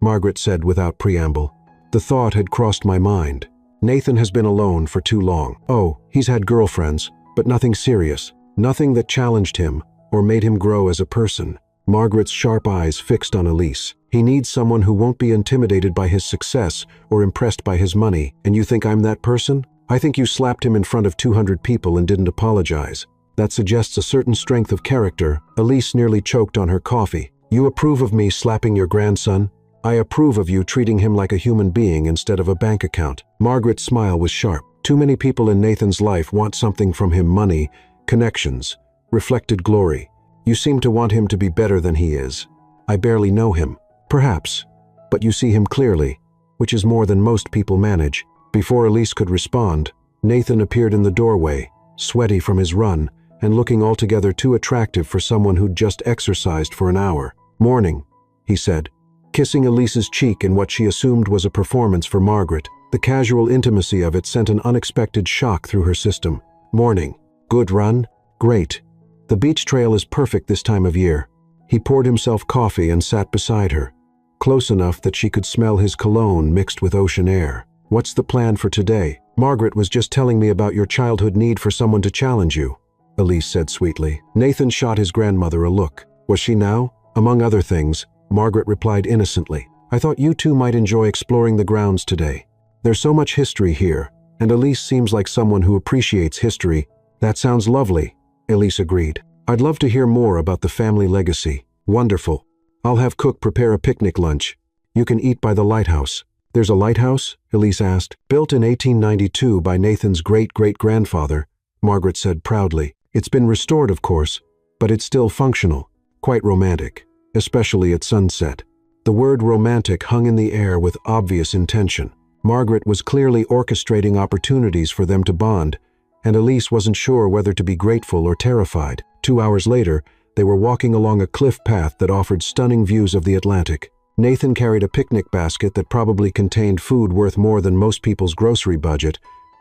Margaret said without preamble. The thought had crossed my mind. Nathan has been alone for too long. Oh, he's had girlfriends, but nothing serious. Nothing that challenged him or made him grow as a person. Margaret's sharp eyes fixed on Elise. He needs someone who won't be intimidated by his success or impressed by his money. And you think I'm that person? I think you slapped him in front of 200 people and didn't apologize. That suggests a certain strength of character. Elise nearly choked on her coffee. You approve of me slapping your grandson? I approve of you treating him like a human being instead of a bank account. Margaret's smile was sharp. Too many people in Nathan's life want something from him: money, connections, reflected glory. You seem to want him to be better than he is. I barely know him. Perhaps. But you see him clearly, which is more than most people manage. Before Elise could respond, Nathan appeared in the doorway, sweaty from his run, and looking altogether too attractive for someone who'd just exercised for an hour. Morning, he said, kissing Elise's cheek in what she assumed was a performance for Margaret. The casual intimacy of it sent an unexpected shock through her system. Morning. Good run? Great. The beach trail is perfect this time of year. He poured himself coffee and sat beside her, close enough that she could smell his cologne mixed with ocean air. What's the plan for today? Margaret was just telling me about your childhood need for someone to challenge you, Elise said sweetly. Nathan shot his grandmother a look. Was she now? Among other things, Margaret replied innocently. I thought you two might enjoy exploring the grounds today. There's so much history here, and Elise seems like someone who appreciates history. That sounds lovely, Elise agreed. I'd love to hear more about the family legacy. Wonderful. I'll have Cook prepare a picnic lunch. You can eat by the lighthouse. There's a lighthouse? Elise asked. Built in 1892 by Nathan's great-great-grandfather, Margaret said proudly. It's been restored, of course, but it's still functional. Quite romantic, especially at sunset. The word romantic hung in the air with obvious intention. Margaret was clearly orchestrating opportunities for them to bond, and Elise wasn't sure whether to be grateful or terrified. 2 hours later, they were walking along a cliff path that offered stunning views of the Atlantic. Nathan carried a picnic basket that probably contained food worth more than most people's grocery budget,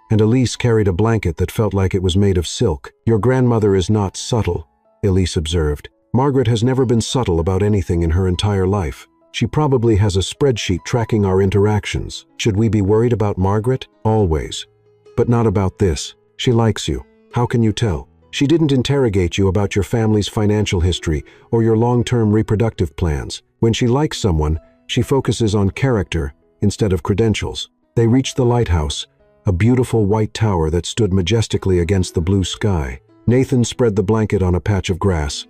and Elise carried a blanket that felt like it was made of silk. Your grandmother is not subtle, Elise observed. Margaret has never been subtle about anything in her entire life. She probably has a spreadsheet tracking our interactions. Should we be worried about Margaret? Always. But not about this. She likes you. How can you tell? She didn't interrogate you about your family's financial history or your long-term reproductive plans. When she likes someone, she focuses on character instead of credentials. They reached the lighthouse, a beautiful white tower that stood majestically against the blue sky. Nathan spread the blanket on a patch of grass,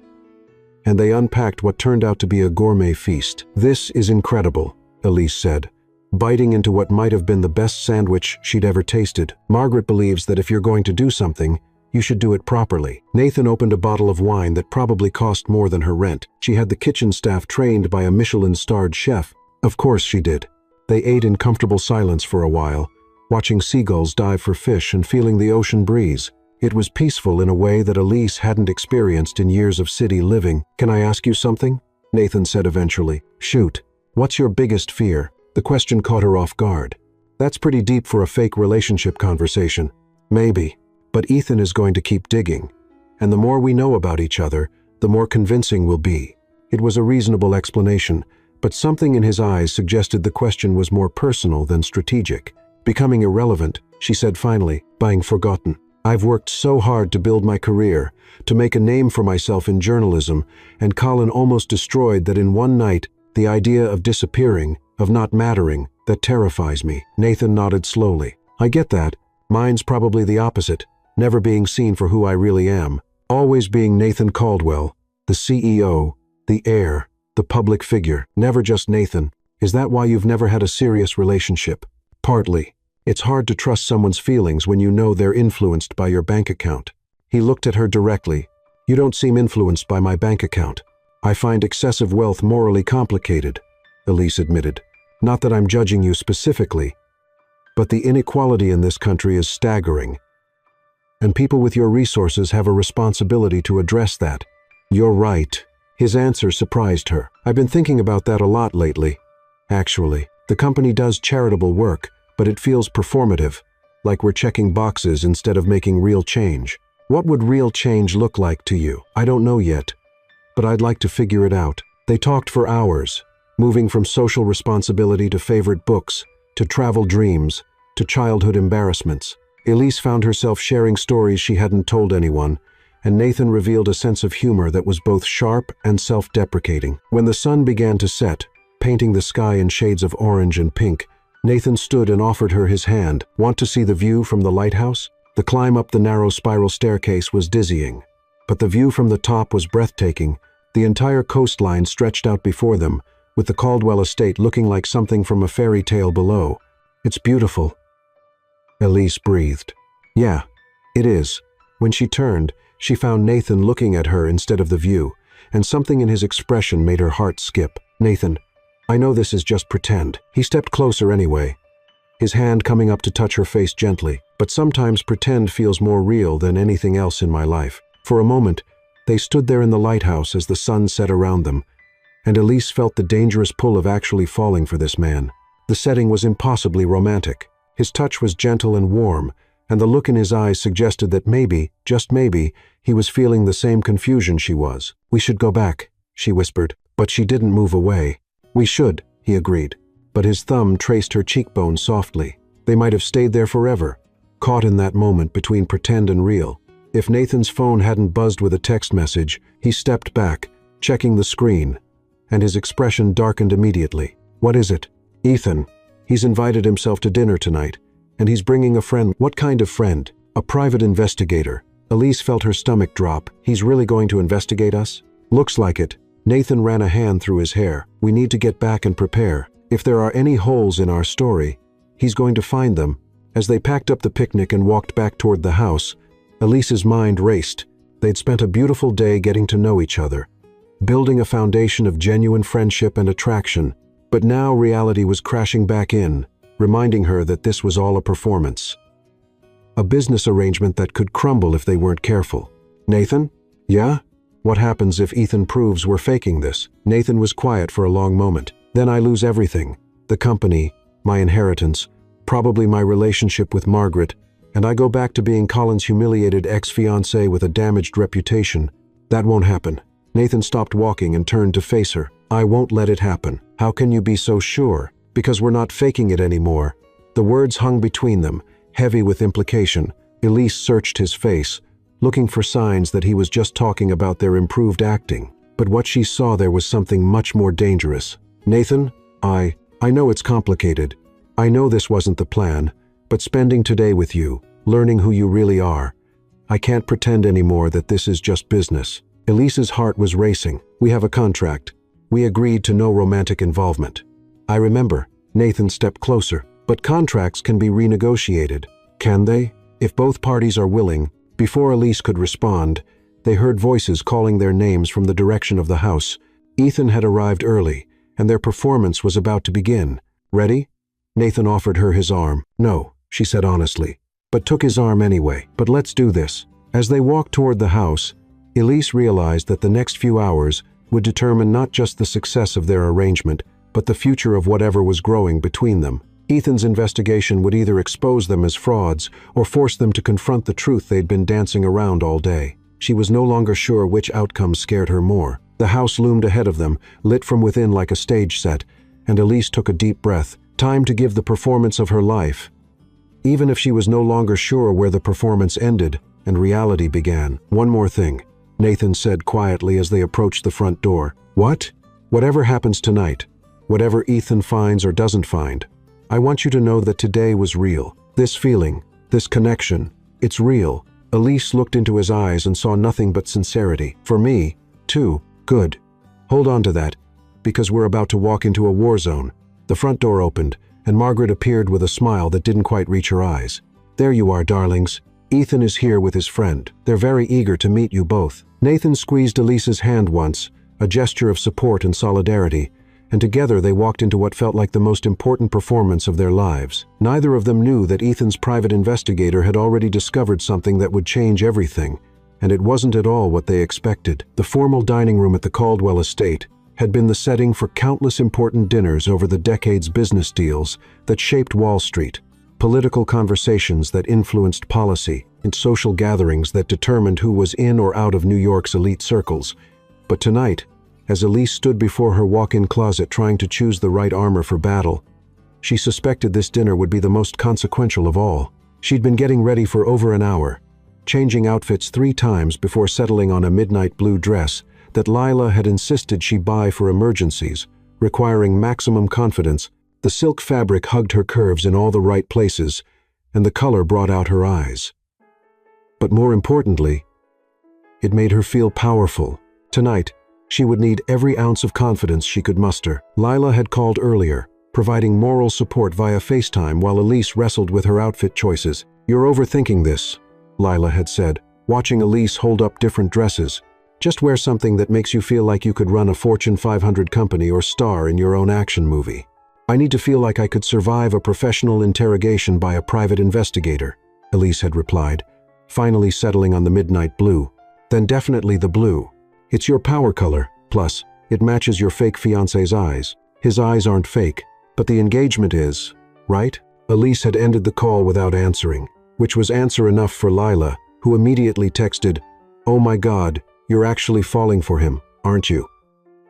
and they unpacked what turned out to be a gourmet feast. This is incredible, Elise said, biting into what might have been the best sandwich she'd ever tasted. Margaret believes that if you're going to do something, you should do it properly. Nathan opened a bottle of wine that probably cost more than her rent. She had the kitchen staff trained by a Michelin-starred chef. Of course she did. They ate in comfortable silence for a while, watching seagulls dive for fish and feeling the ocean breeze. It was peaceful in a way that Elise hadn't experienced in years of city living. Can I ask you something? Nathan said eventually. Shoot. What's your biggest fear? The question caught her off guard. That's pretty deep for a fake relationship conversation. Maybe. But Ethan is going to keep digging. And the more we know about each other, the more convincing we'll be. It was a reasonable explanation, but something in his eyes suggested the question was more personal than strategic. Becoming irrelevant, she said finally, being forgotten. I've worked so hard to build my career, to make a name for myself in journalism, and Colin almost destroyed that in one night. The idea of disappearing, of not mattering, that terrifies me. Nathan nodded slowly. I get that. Mine's probably the opposite. Never being seen for who I really am. Always being Nathan Caldwell, the CEO, the heir, the public figure. Never just Nathan. Is that why you've never had a serious relationship? Partly. It's hard to trust someone's feelings when you know they're influenced by your bank account. He looked at her directly. You don't seem influenced by my bank account. I find excessive wealth morally complicated, Elise admitted. Not that I'm judging you specifically, but the inequality in this country is staggering. and people with your resources have a responsibility to address that. You're right. His answer surprised her. I've been thinking about that a lot lately. Actually, the company does charitable work, but it feels performative, like we're checking boxes instead of making real change. What would real change look like to you? I don't know yet, but I'd like to figure it out. They talked for hours, moving from social responsibility to favorite books, to travel dreams, to childhood embarrassments. Elise found herself sharing stories she hadn't told anyone, and Nathan revealed a sense of humor that was both sharp and self-deprecating. When the sun began to set, painting the sky in shades of orange and pink, Nathan stood and offered her his hand. Want to see the view from the lighthouse? The climb up the narrow spiral staircase was dizzying, but the view from the top was breathtaking. The entire coastline stretched out before them, with the Caldwell estate looking like something from a fairy tale below. It's beautiful. Elise breathed. Yeah, it is. When she turned, she found Nathan looking at her instead of the view, and something in his expression made her heart skip. Nathan, I know this is just pretend. He stepped closer anyway, his hand coming up to touch her face gently. But sometimes pretend feels more real than anything else in my life. For a moment, they stood there in the lighthouse as the sun set around them, and Elise felt the dangerous pull of actually falling for this man. The setting was impossibly romantic. His touch was gentle and warm, and the look in his eyes suggested that maybe, just maybe, he was feeling the same confusion she was. We should go back, she whispered, but she didn't move away. We should, he agreed, but his thumb traced her cheekbone softly. They might have stayed there forever, caught in that moment between pretend and real. If Nathan's phone hadn't buzzed with a text message, he stepped back, checking the screen, and his expression darkened immediately. What is it? Ethan. He's invited himself to dinner tonight, and he's bringing a friend. What kind of friend? A private investigator. Elise felt her stomach drop. He's really going to investigate us? Looks like it. Nathan ran a hand through his hair. We need to get back and prepare. If there are any holes in our story, he's going to find them. As they packed up the picnic and walked back toward the house, Elise's mind raced. They'd spent a beautiful day getting to know each other, building a foundation of genuine friendship and attraction. But now reality was crashing back in, reminding her that this was all a performance. A business arrangement that could crumble if they weren't careful. Nathan? Yeah? What happens if Ethan proves we're faking this? Nathan was quiet for a long moment. Then I lose everything. The company, my inheritance, probably my relationship with Margaret, and I go back to being Colin's humiliated ex-fiancé with a damaged reputation. That won't happen. Nathan stopped walking and turned to face her. I won't let it happen. How can you be so sure? Because we're not faking it anymore. The words hung between them, heavy with implication. Elise searched his face, looking for signs that he was just talking about their improved acting. But what she saw there was something much more dangerous. Nathan, I know it's complicated. I know this wasn't the plan, but spending today with you, learning who you really are, I can't pretend anymore that this is just business. Elise's heart was racing. We have a contract. We agreed to no romantic involvement. I remember. Nathan stepped closer. But contracts can be renegotiated. Can they? If both parties are willing. Before Elise could respond, they heard voices calling their names from the direction of the house. Ethan had arrived early, and their performance was about to begin. Ready? Nathan offered her his arm. No, she said honestly, but took his arm anyway. But let's do this. As they walked toward the house, Elise realized that the next few hours would determine not just the success of their arrangement, but the future of whatever was growing between them. Ethan's investigation would either expose them as frauds or force them to confront the truth they'd been dancing around all day. She was no longer sure which outcome scared her more. The house loomed ahead of them, lit from within like a stage set, and Elise took a deep breath. Time to give the performance of her life. Even if she was no longer sure where the performance ended and reality began. One more thing, Nathan said quietly as they approached the front door. What? Whatever happens tonight, whatever Ethan finds or doesn't find, I want you to know that today was real. This feeling, this connection, it's real. Elise looked into his eyes and saw nothing but sincerity. For me, too. Good. Hold on to that, because we're about to walk into a war zone. The front door opened, and Margaret appeared with a smile that didn't quite reach her eyes. There you are, darlings. Ethan is here with his friend. They're very eager to meet you both. Nathan squeezed Elise's hand once, a gesture of support and solidarity, and together they walked into what felt like the most important performance of their lives. Neither of them knew that Ethan's private investigator had already discovered something that would change everything, and it wasn't at all what they expected. The formal dining room at the Caldwell estate had been the setting for countless important dinners over the decades, business deals that shaped Wall Street, political conversations that influenced policy, and social gatherings that determined who was in or out of New York's elite circles. But tonight, as Elise stood before her walk-in closet trying to choose the right armor for battle, she suspected this dinner would be the most consequential of all. She'd been getting ready for over an hour, changing outfits 3 times before settling on a midnight blue dress that Lila had insisted she buy for emergencies, requiring maximum confidence. The silk fabric hugged her curves in all the right places, and the color brought out her eyes. But more importantly, it made her feel powerful. Tonight, she would need every ounce of confidence she could muster. Lila had called earlier, providing moral support via FaceTime while Elise wrestled with her outfit choices. "You're overthinking this," Lila had said, watching Elise hold up different dresses. "Just wear something that makes you feel like you could run a Fortune 500 company or star in your own action movie." "I need to feel like I could survive a professional interrogation by a private investigator," Elise had replied, finally settling on the midnight blue. "Then definitely the blue. It's your power color, plus, it matches your fake fiancé's eyes. His eyes aren't fake, but the engagement is, right?" Elise had ended the call without answering, which was answer enough for Lila, who immediately texted, "Oh my God, you're actually falling for him, aren't you?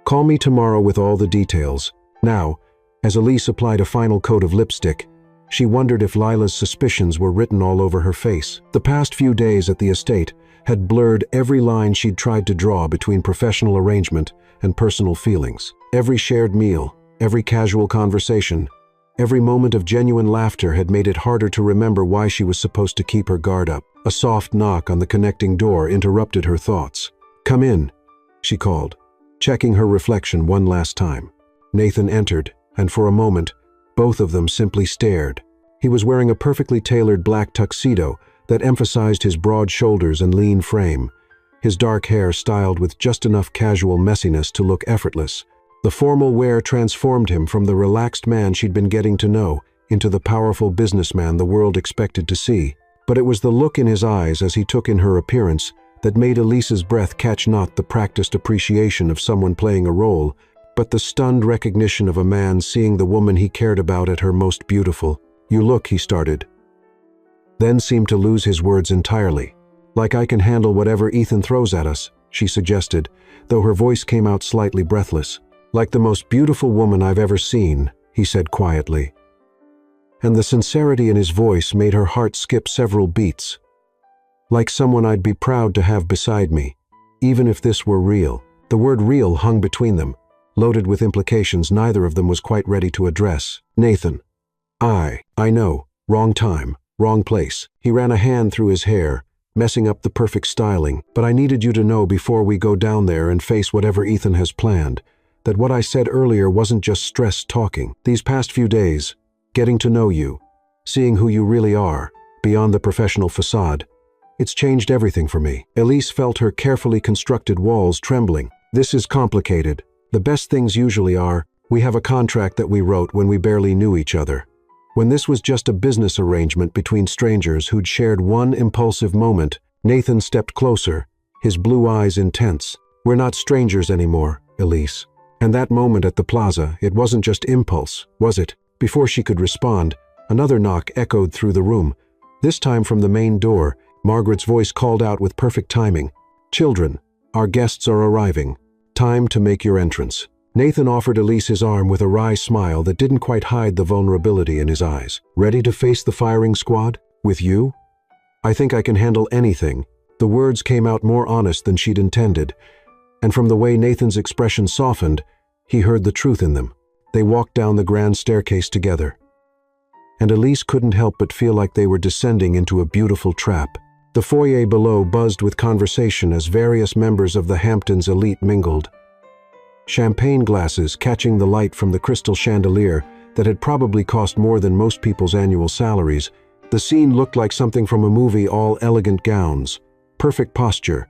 Call me tomorrow with all the details." Now, as Elise applied a final coat of lipstick, she wondered if Lila's suspicions were written all over her face. The past few days at the estate had blurred every line she'd tried to draw between professional arrangement and personal feelings. Every shared meal, every casual conversation, every moment of genuine laughter had made it harder to remember why she was supposed to keep her guard up. A soft knock on the connecting door interrupted her thoughts. "Come in," she called, checking her reflection one last time. Nathan entered, and for a moment, both of them simply stared. He was wearing a perfectly tailored black tuxedo that emphasized his broad shoulders and lean frame, his dark hair styled with just enough casual messiness to look effortless. The formal wear transformed him from the relaxed man she'd been getting to know into the powerful businessman the world expected to see. But it was the look in his eyes as he took in her appearance that made Elise's breath catch, not the practiced appreciation of someone playing a role, but the stunned recognition of a man seeing the woman he cared about at her most beautiful. "You look," he started, then seemed to lose his words entirely. "Like I can handle whatever Ethan throws at us," she suggested, though her voice came out slightly breathless. "Like the most beautiful woman I've ever seen," he said quietly. And the sincerity in his voice made her heart skip several beats. "Like someone I'd be proud to have beside me, even if this were real." The word real hung between them, loaded with implications neither of them was quite ready to address. "Nathan, I know, wrong time, wrong place." He ran a hand through his hair, messing up the perfect styling. "But I needed you to know before we go down there and face whatever Ethan has planned, that what I said earlier wasn't just stress talking. These past few days, getting to know you, seeing who you really are, beyond the professional facade, it's changed everything for me." Elise felt her carefully constructed walls trembling. "This is complicated. The best things usually are. We have a contract that we wrote when we barely knew each other. When this was just a business arrangement between strangers who'd shared one impulsive moment." Nathan stepped closer, his blue eyes intense. "We're not strangers anymore, Elise." And that moment at the plaza, it wasn't just impulse, was it? Before she could respond, another knock echoed through the room. This time from the main door, Margaret's voice called out with perfect timing. "Children, our guests are arriving. Time to make your entrance." Nathan offered Elise his arm with a wry smile that didn't quite hide the vulnerability in his eyes. "Ready to face the firing squad? With you? I think I can handle anything." The words came out more honest than she'd intended, and from the way Nathan's expression softened, he heard the truth in them. They walked down the grand staircase together, and Elise couldn't help but feel like they were descending into a beautiful trap. The foyer below buzzed with conversation as various members of the Hamptons elite mingled. Champagne glasses catching the light from the crystal chandelier that had probably cost more than most people's annual salaries. The scene looked like something from a movie, all elegant gowns, perfect posture,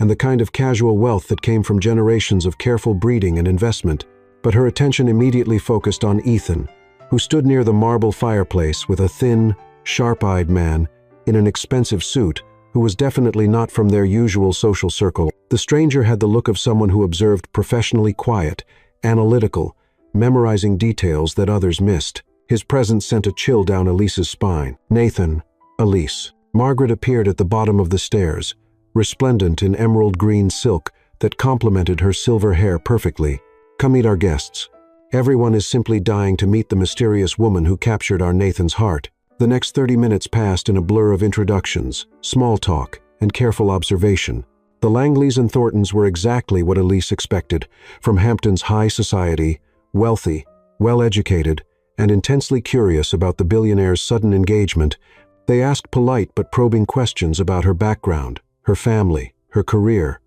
and the kind of casual wealth that came from generations of careful breeding and investment. but her attention immediately focused on Ethan, who stood near the marble fireplace with a thin, sharp-eyed man in an expensive suit who was definitely not from their usual social circle. The stranger had the look of someone who observed professionally quiet, analytical, memorizing details that others missed. His presence sent a chill down Elise's spine. Nathan, Elise. Margaret appeared at the bottom of the stairs, resplendent in emerald green silk that complemented her silver hair perfectly. Come meet our guests. Everyone is simply dying to meet the mysterious woman who captured our Nathan's heart. The next 30 minutes passed in a blur of introductions, small talk, and careful observation. The Langleys and Thorntons were exactly what Elise expected, from Hampton's high society, wealthy, well-educated, and intensely curious about the billionaire's sudden engagement. They asked polite but probing questions about her background, her family, her career,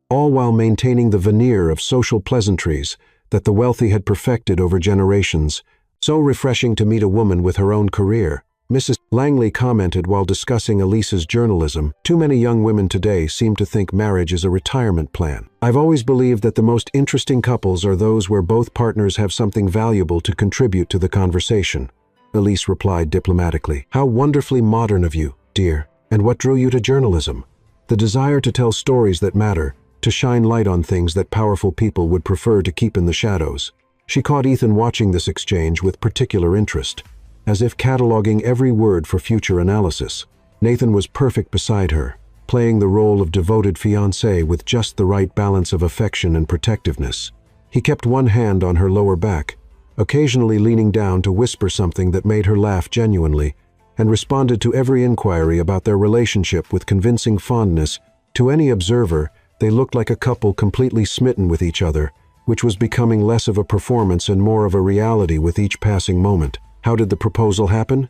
all while maintaining the veneer of social pleasantries that the wealthy had perfected over generations. So refreshing to meet a woman with her own career, Mrs. Langley commented while discussing Elise's journalism. Too many young women today seem to think marriage is a retirement plan. I've always believed that the most interesting couples are those where both partners have something valuable to contribute to the conversation. Elise replied diplomatically. How wonderfully modern of you, dear. And what drew you to journalism? The desire to tell stories that matter, to shine light on things that powerful people would prefer to keep in the shadows. She caught Ethan watching this exchange with particular interest, as if cataloging every word for future analysis. Nathan was perfect beside her, playing the role of devoted fiancé with just the right balance of affection and protectiveness. He kept one hand on her lower back, occasionally leaning down to whisper something that made her laugh genuinely, and responded to every inquiry about their relationship with convincing fondness. To any observer, they looked like a couple completely smitten with each other, which was becoming less of a performance and more of a reality with each passing moment. How did the proposal happen?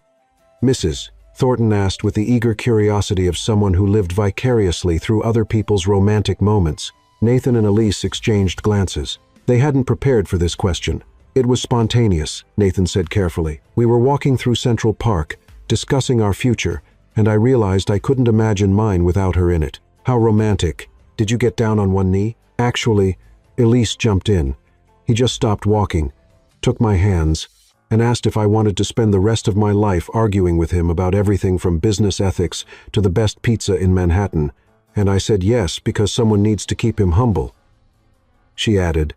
Mrs. Thornton asked with the eager curiosity of someone who lived vicariously through other people's romantic moments. Nathan and Elise exchanged glances. They hadn't prepared for this question. It was spontaneous, Nathan said carefully. We were walking through Central Park, discussing our future, and I realized I couldn't imagine mine without her in it. How romantic. Did you get down on one knee? Actually, Elise jumped in. He just stopped walking, took my hands, and asked if I wanted to spend the rest of my life arguing with him about everything from business ethics to the best pizza in Manhattan. And I said yes, because someone needs to keep him humble. She added,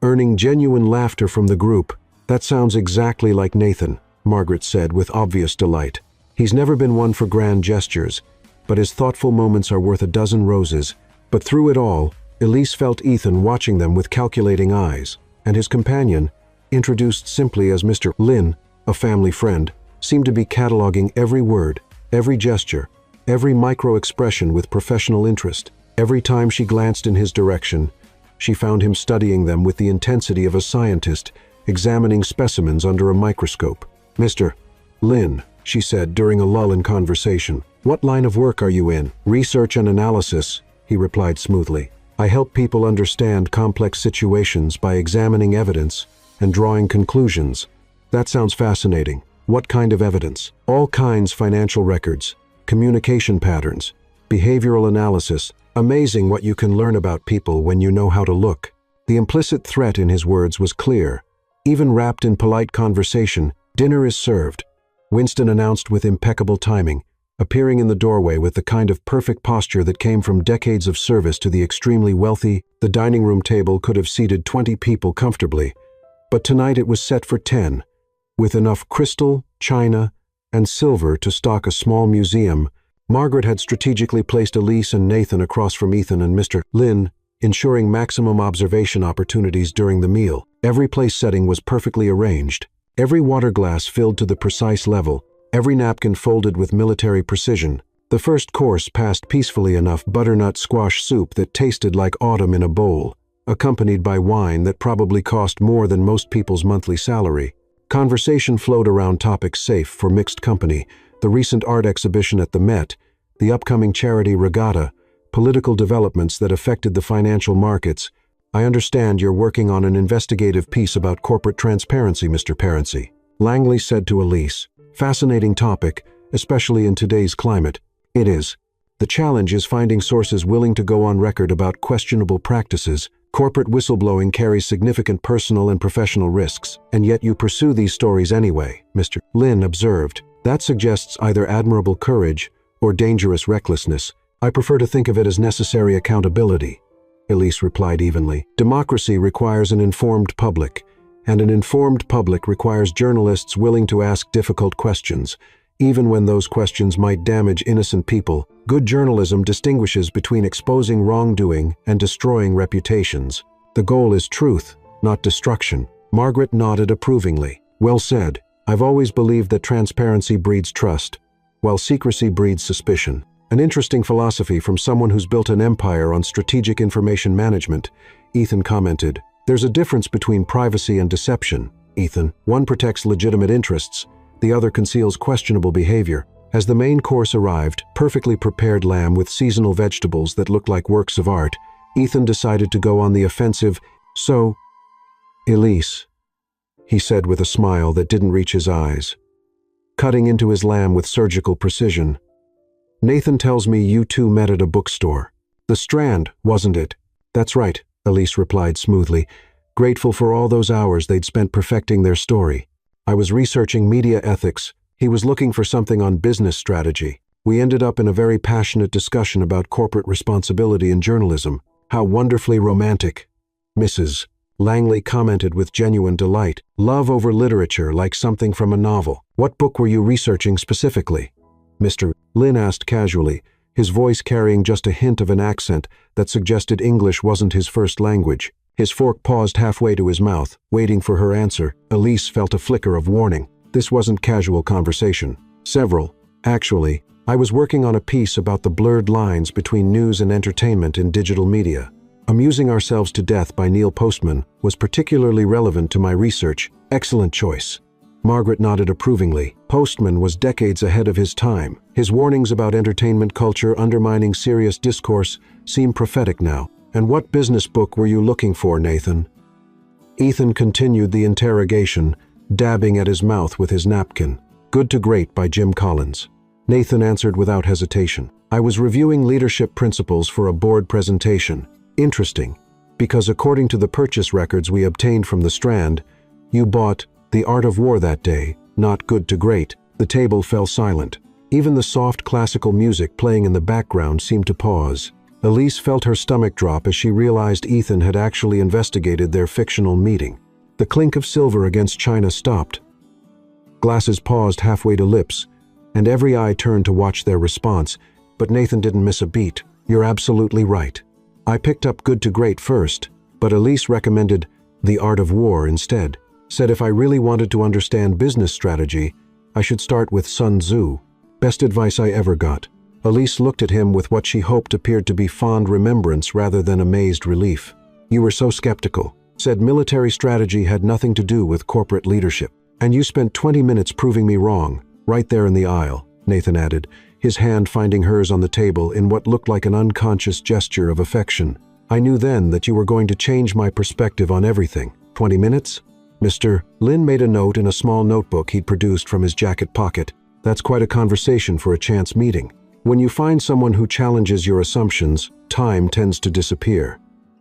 earning genuine laughter from the group. That sounds exactly like Nathan, Margaret said with obvious delight. He's never been one for grand gestures, but his thoughtful moments are worth a dozen roses. But through it all, Elise felt Ethan watching them with calculating eyes, and his companion, introduced simply as Mr. Lin, a family friend, seemed to be cataloging every word, every gesture, every micro-expression with professional interest. Every time she glanced in his direction, she found him studying them with the intensity of a scientist, examining specimens under a microscope. Mr. Lin, she said during a lull in conversation, what line of work are you in? Research and analysis, he replied smoothly. I help people understand complex situations by examining evidence and drawing conclusions. That sounds fascinating. What kind of evidence? All kinds: financial records, communication patterns, behavioral analysis. Amazing what you can learn about people when you know how to look. The implicit threat in his words was clear. Even wrapped in polite conversation, dinner is served, Winston announced with impeccable timing, appearing in the doorway with the kind of perfect posture that came from decades of service to the extremely wealthy. The dining room table could have seated 20 people comfortably, but tonight it was set for 10, with enough crystal, china, and silver to stock a small museum. Margaret had strategically placed Elise and Nathan across from Ethan and Mr. Lin, ensuring maximum observation opportunities during the meal. Every place setting was perfectly arranged, every water glass filled to the precise level, every napkin folded with military precision. The first course passed peacefully enough: butternut squash soup that tasted like autumn in a bowl, accompanied by wine that probably cost more than most people's monthly salary. Conversation flowed around topics safe for mixed company: the recent art exhibition at the Met, the upcoming charity regatta, political developments that affected the financial markets. I understand you're working on an investigative piece about corporate transparency, Mr. Parency, Langley said to Elise. Fascinating topic, especially in today's climate. It is. The challenge is finding sources willing to go on record about questionable practices, Corporate whistleblowing carries significant personal and professional risks, and yet you pursue these stories anyway, Mr. Lin observed. That suggests either admirable courage or dangerous recklessness. I prefer to think of it as necessary accountability, Elise replied evenly. Democracy requires an informed public, and an informed public requires journalists willing to ask difficult questions, even when those questions might damage innocent people. Good journalism distinguishes between exposing wrongdoing and destroying reputations. The goal is truth, not destruction. Margaret nodded approvingly. Well said. I've always believed that transparency breeds trust, while secrecy breeds suspicion. An interesting philosophy from someone who's built an empire on strategic information management, Ethan commented. There's a difference between privacy and deception, Ethan. One protects legitimate interests, the other conceals questionable behavior. As the main course arrived, perfectly prepared lamb with seasonal vegetables that looked like works of art, Ethan decided to go on the offensive. So, Elise, he said with a smile that didn't reach his eyes, cutting into his lamb with surgical precision. Nathan tells me you two met at a bookstore. The Strand, wasn't it? That's right, Elise replied smoothly, grateful for all those hours they'd spent perfecting their story. I was researching media ethics. He was looking for something on business strategy. We ended up in a very passionate discussion about corporate responsibility in journalism. How wonderfully romantic. Mrs. Langley commented with genuine delight. Love over literature, like something from a novel. What book were you researching specifically? Mr. Lin asked casually, his voice carrying just a hint of an accent that suggested English wasn't his first language. His fork paused halfway to his mouth, waiting for her answer. Elise felt a flicker of warning. This wasn't casual conversation. Several. Actually, I was working on a piece about the blurred lines between news and entertainment in digital media. Amusing Ourselves to Death by Neil Postman was particularly relevant to my research. Excellent choice. Margaret nodded approvingly. Postman was decades ahead of his time. His warnings about entertainment culture undermining serious discourse seem prophetic now. And what business book were you looking for, Nathan? Ethan continued the interrogation, dabbing at his mouth with his napkin. Good to Great by Jim Collins. Nathan answered without hesitation. I was reviewing leadership principles for a board presentation. Interesting, because according to the purchase records we obtained from the Strand, you bought The Art of War that day, not Good to Great. The table fell silent. Even the soft classical music playing in the background seemed to pause. Elise felt her stomach drop as she realized Ethan had actually investigated their fictional meeting. The clink of silver against china stopped. Glasses paused halfway to lips, and every eye turned to watch their response, but Nathan didn't miss a beat. You're absolutely right. I picked up Good to Great first, but Elise recommended The Art of War instead. Said if I really wanted to understand business strategy, I should start with Sun Tzu. Best advice I ever got. Elise looked at him with what she hoped appeared to be fond remembrance rather than amazed relief. You were so skeptical. Said military strategy had nothing to do with corporate leadership. And you spent 20 minutes proving me wrong, right there in the aisle, Nathan added, his hand finding hers on the table in what looked like an unconscious gesture of affection. I knew then that you were going to change my perspective on everything. 20 minutes? Mr. Lin made a note in a small notebook he'd produced from his jacket pocket. That's quite a conversation for a chance meeting. When you find someone who challenges your assumptions, time tends to disappear,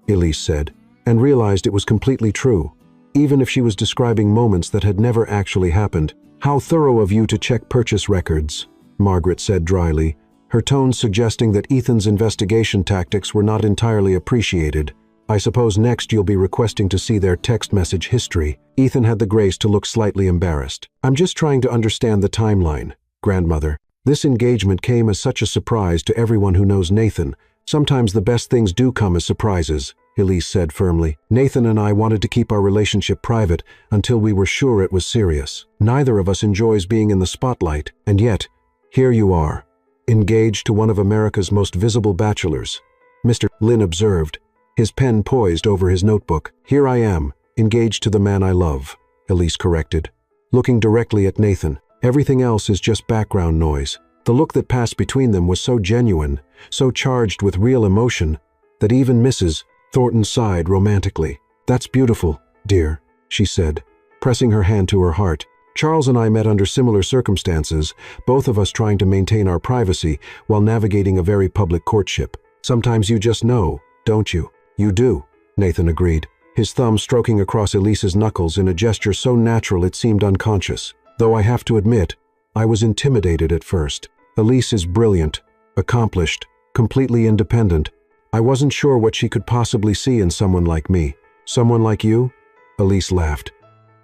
Elise said, and realized it was completely true, even if she was describing moments that had never actually happened. How thorough of you to check purchase records, Margaret said dryly, her tone suggesting that Ethan's investigation tactics were not entirely appreciated. I suppose next you'll be requesting to see their text message history. Ethan had the grace to look slightly embarrassed. I'm just trying to understand the timeline, grandmother. This engagement came as such a surprise to everyone who knows Nathan. Sometimes the best things do come as surprises, Elise said firmly. Nathan and I wanted to keep our relationship private until we were sure it was serious. Neither of us enjoys being in the spotlight, and yet, here you are, engaged to one of America's most visible bachelors. Mr. Lin observed, his pen poised over his notebook. Here I am, engaged to the man I love, Elise corrected, looking directly at Nathan. Everything else is just background noise. The look that passed between them was so genuine, so charged with real emotion, that even Mrs. Thornton sighed romantically. That's beautiful, dear, she said, pressing her hand to her heart. Charles and I met under similar circumstances, both of us trying to maintain our privacy while navigating a very public courtship. Sometimes you just know, don't you? You do. Nathan agreed, his thumb stroking across Elise's knuckles in a gesture so natural it seemed unconscious. Though I have to admit, I was intimidated at first. Elise is brilliant, accomplished, completely independent. I wasn't sure what she could possibly see in someone like me. Someone like you? Elise laughed.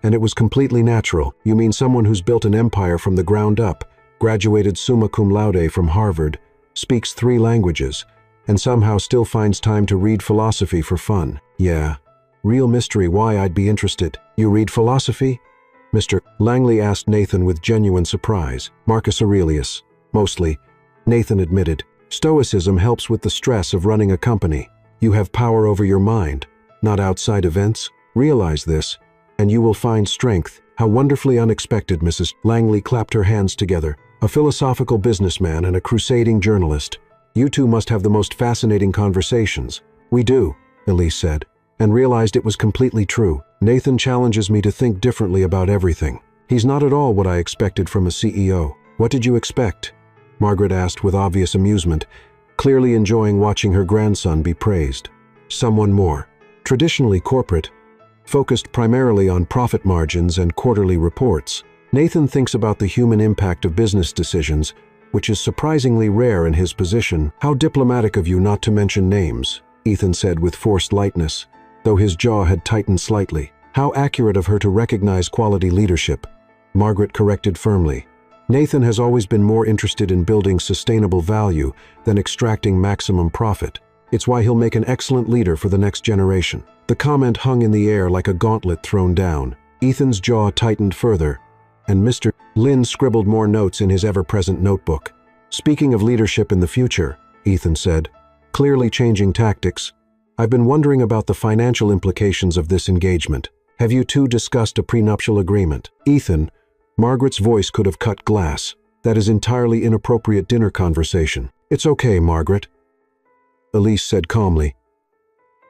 And it was completely natural. You mean someone who's built an empire from the ground up, graduated summa cum laude from Harvard, speaks 3 languages, and somehow still finds time to read philosophy for fun. Yeah. Real mystery why I'd be interested. You read philosophy? Mr. Langley asked Nathan with genuine surprise. Marcus Aurelius. Mostly, Nathan admitted. Stoicism helps with the stress of running a company. You have power over your mind, not outside events. Realize this, and you will find strength. How wonderfully unexpected, Mrs. Langley clapped her hands together. A philosophical businessman and a crusading journalist. You two must have the most fascinating conversations. We do, Elise said, and realized it was completely true. Nathan challenges me to think differently about everything. He's not at all what I expected from a CEO. What did you expect? Margaret asked with obvious amusement, clearly enjoying watching her grandson be praised. Someone more. Traditionally corporate, focused primarily on profit margins and quarterly reports. Nathan thinks about the human impact of business decisions, which is surprisingly rare in his position. How diplomatic of you not to mention names, Ethan said with forced lightness, though his jaw had tightened slightly. How accurate of her to recognize quality leadership, Margaret corrected firmly. Nathan has always been more interested in building sustainable value than extracting maximum profit. It's why he'll make an excellent leader for the next generation. The comment hung in the air like a gauntlet thrown down. Ethan's jaw tightened further, and Mr. Lynn scribbled more notes in his ever-present notebook. Speaking of leadership in the future, Ethan said, clearly changing tactics, I've been wondering about the financial implications of this engagement. Have you two discussed a prenuptial agreement? Ethan, Margaret's voice could have cut glass. That is entirely inappropriate dinner conversation. It's okay, Margaret, Elise said calmly,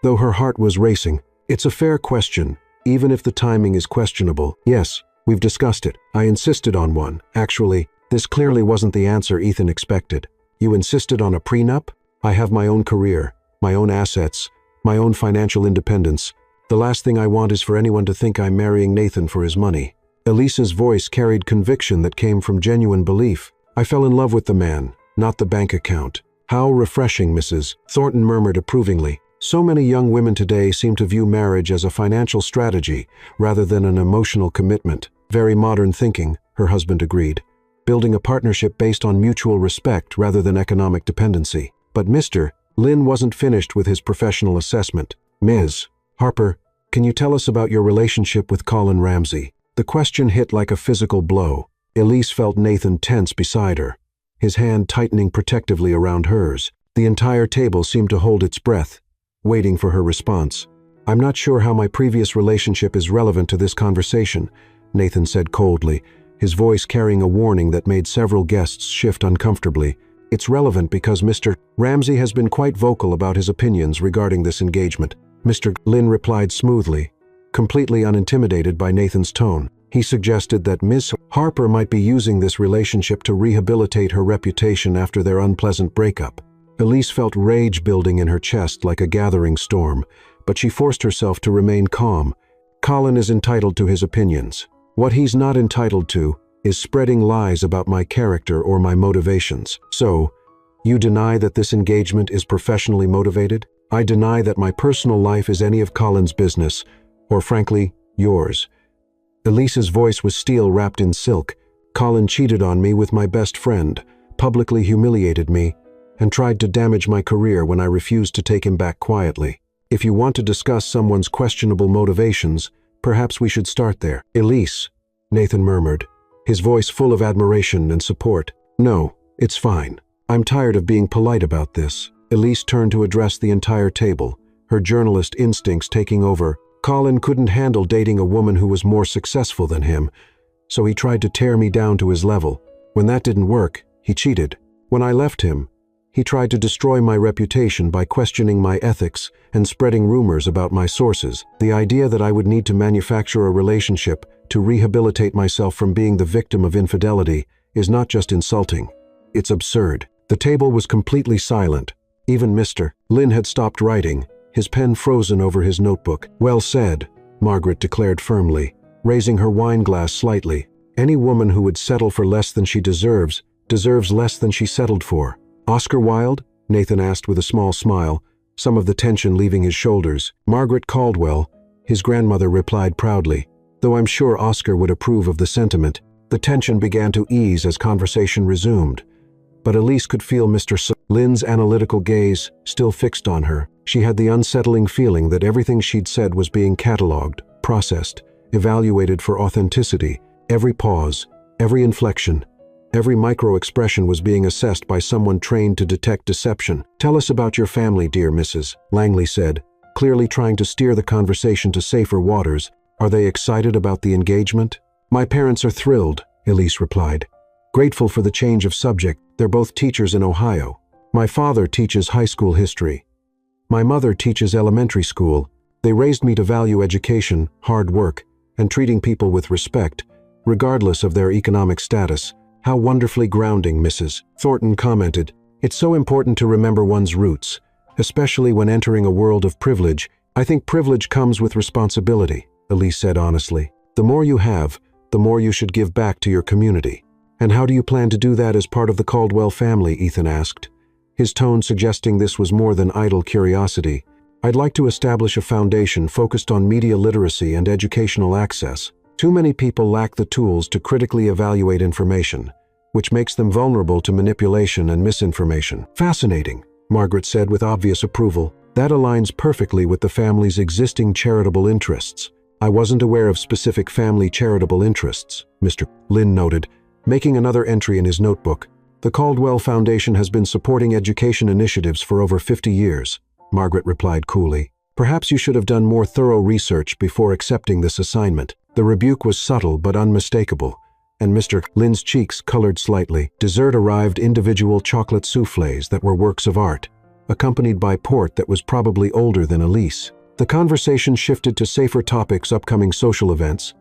though her heart was racing. It's a fair question, even if the timing is questionable. Yes, we've discussed it. I insisted on one. Actually, this clearly wasn't the answer Ethan expected. You insisted on a prenup? I have my own career, my own assets, my own financial independence. The last thing I want is for anyone to think I'm marrying Nathan for his money. Elise's voice carried conviction that came from genuine belief. I fell in love with the man, not the bank account. How refreshing, Mrs. Thornton murmured approvingly. So many young women today seem to view marriage as a financial strategy rather than an emotional commitment. Very modern thinking, her husband agreed. Building a partnership based on mutual respect rather than economic dependency. But Mr. Lynn wasn't finished with his professional assessment. Ms. Harper, can you tell us about your relationship with Colin Ramsey? The question hit like a physical blow. Elise felt Nathan tense beside her, his hand tightening protectively around hers. The entire table seemed to hold its breath, waiting for her response. I'm not sure how my previous relationship is relevant to this conversation, Nathan said coldly, his voice carrying a warning that made several guests shift uncomfortably. It's relevant because Mr. Ramsey has been quite vocal about his opinions regarding this engagement. Mr. Lynn replied smoothly, completely unintimidated by Nathan's tone. He suggested that Ms. Harper might be using this relationship to rehabilitate her reputation after their unpleasant breakup. Elise felt rage building in her chest like a gathering storm, but she forced herself to remain calm. Colin is entitled to his opinions. What he's not entitled to is spreading lies about my character or my motivations. So, you deny that this engagement is professionally motivated? I deny that my personal life is any of Colin's business, or frankly, yours. Elise's voice was steel wrapped in silk. Colin cheated on me with my best friend, publicly humiliated me, and tried to damage my career when I refused to take him back quietly. If you want to discuss someone's questionable motivations, perhaps we should start there. Elise, Nathan murmured, his voice full of admiration and support. No, it's fine. I'm tired of being polite about this. Elise turned to address the entire table, her journalist instincts taking over. Colin couldn't handle dating a woman who was more successful than him, so he tried to tear me down to his level. When that didn't work, he cheated. When I left him, he tried to destroy my reputation by questioning my ethics and spreading rumors about my sources. The idea that I would need to manufacture a relationship to rehabilitate myself from being the victim of infidelity is not just insulting, it's absurd. The table was completely silent. Even Mr. Lynn had stopped writing, his pen frozen over his notebook. "Well said," Margaret declared firmly, raising her wine glass slightly. "Any woman who would settle for less than she deserves less than she settled for." "Oscar Wilde?" Nathan asked with a small smile, some of the tension leaving his shoulders. "Margaret Caldwell," his grandmother replied proudly, though I'm sure Oscar would approve of the sentiment. The tension began to ease as conversation resumed, but Elise could feel Mr. Lynn's analytical gaze still fixed on her. She had the unsettling feeling that everything she'd said was being catalogued, processed, evaluated for authenticity. Every pause, every inflection, every micro-expression was being assessed by someone trained to detect deception. "Tell us about your family, dear Mrs. Langley said, clearly trying to steer the conversation to safer waters. "Are they excited about the engagement?" "My parents are thrilled," Elise replied, grateful for the change of subject. "They're both teachers in Ohio. My father teaches high school history. My mother teaches elementary school. They raised me to value education, hard work, and treating people with respect, regardless of their economic status." "How wonderfully grounding," Mrs. Thornton commented. "It's so important to remember one's roots, especially when entering a world of privilege." "I think privilege comes with responsibility," Elise said honestly. "The more you have, the more you should give back to your community." "And how do you plan to do that as part of the Caldwell family?" Ethan asked, his tone suggesting this was more than idle curiosity. "I'd like to establish a foundation focused on media literacy and educational access. Too many people lack the tools to critically evaluate information, which makes them vulnerable to manipulation and misinformation." "Fascinating," Margaret said with obvious approval. "That aligns perfectly with the family's existing charitable interests." "I wasn't aware of specific family charitable interests," Mr. Lynn noted, making another entry in his notebook. "The Caldwell Foundation has been supporting education initiatives for over 50 years, Margaret replied coolly. "Perhaps you should have done more thorough research before accepting this assignment." The rebuke was subtle but unmistakable, and Mr. Lynn's cheeks colored slightly. Dessert arrived, individual chocolate soufflés that were works of art, accompanied by port that was probably older than Elise. The conversation shifted to safer topics: upcoming social events,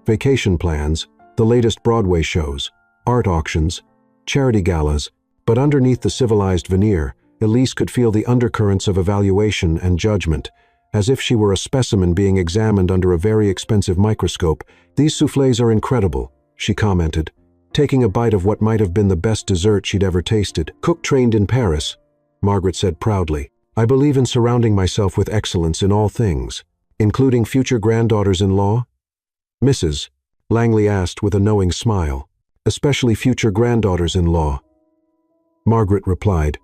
vacation plans, the latest Broadway shows, art auctions, charity galas, but underneath the civilized veneer, Elise could feel the undercurrents of evaluation and judgment, as if she were a specimen being examined under a very expensive microscope. "These soufflés are incredible," she commented, taking a bite of what might have been the best dessert she'd ever tasted. "Cook trained in Paris," Margaret said proudly. "I believe in surrounding myself with excellence in all things, including future granddaughters-in-law?" Mrs. Langley asked with a knowing smile. "Especially future granddaughters-in-law," Margaret replied,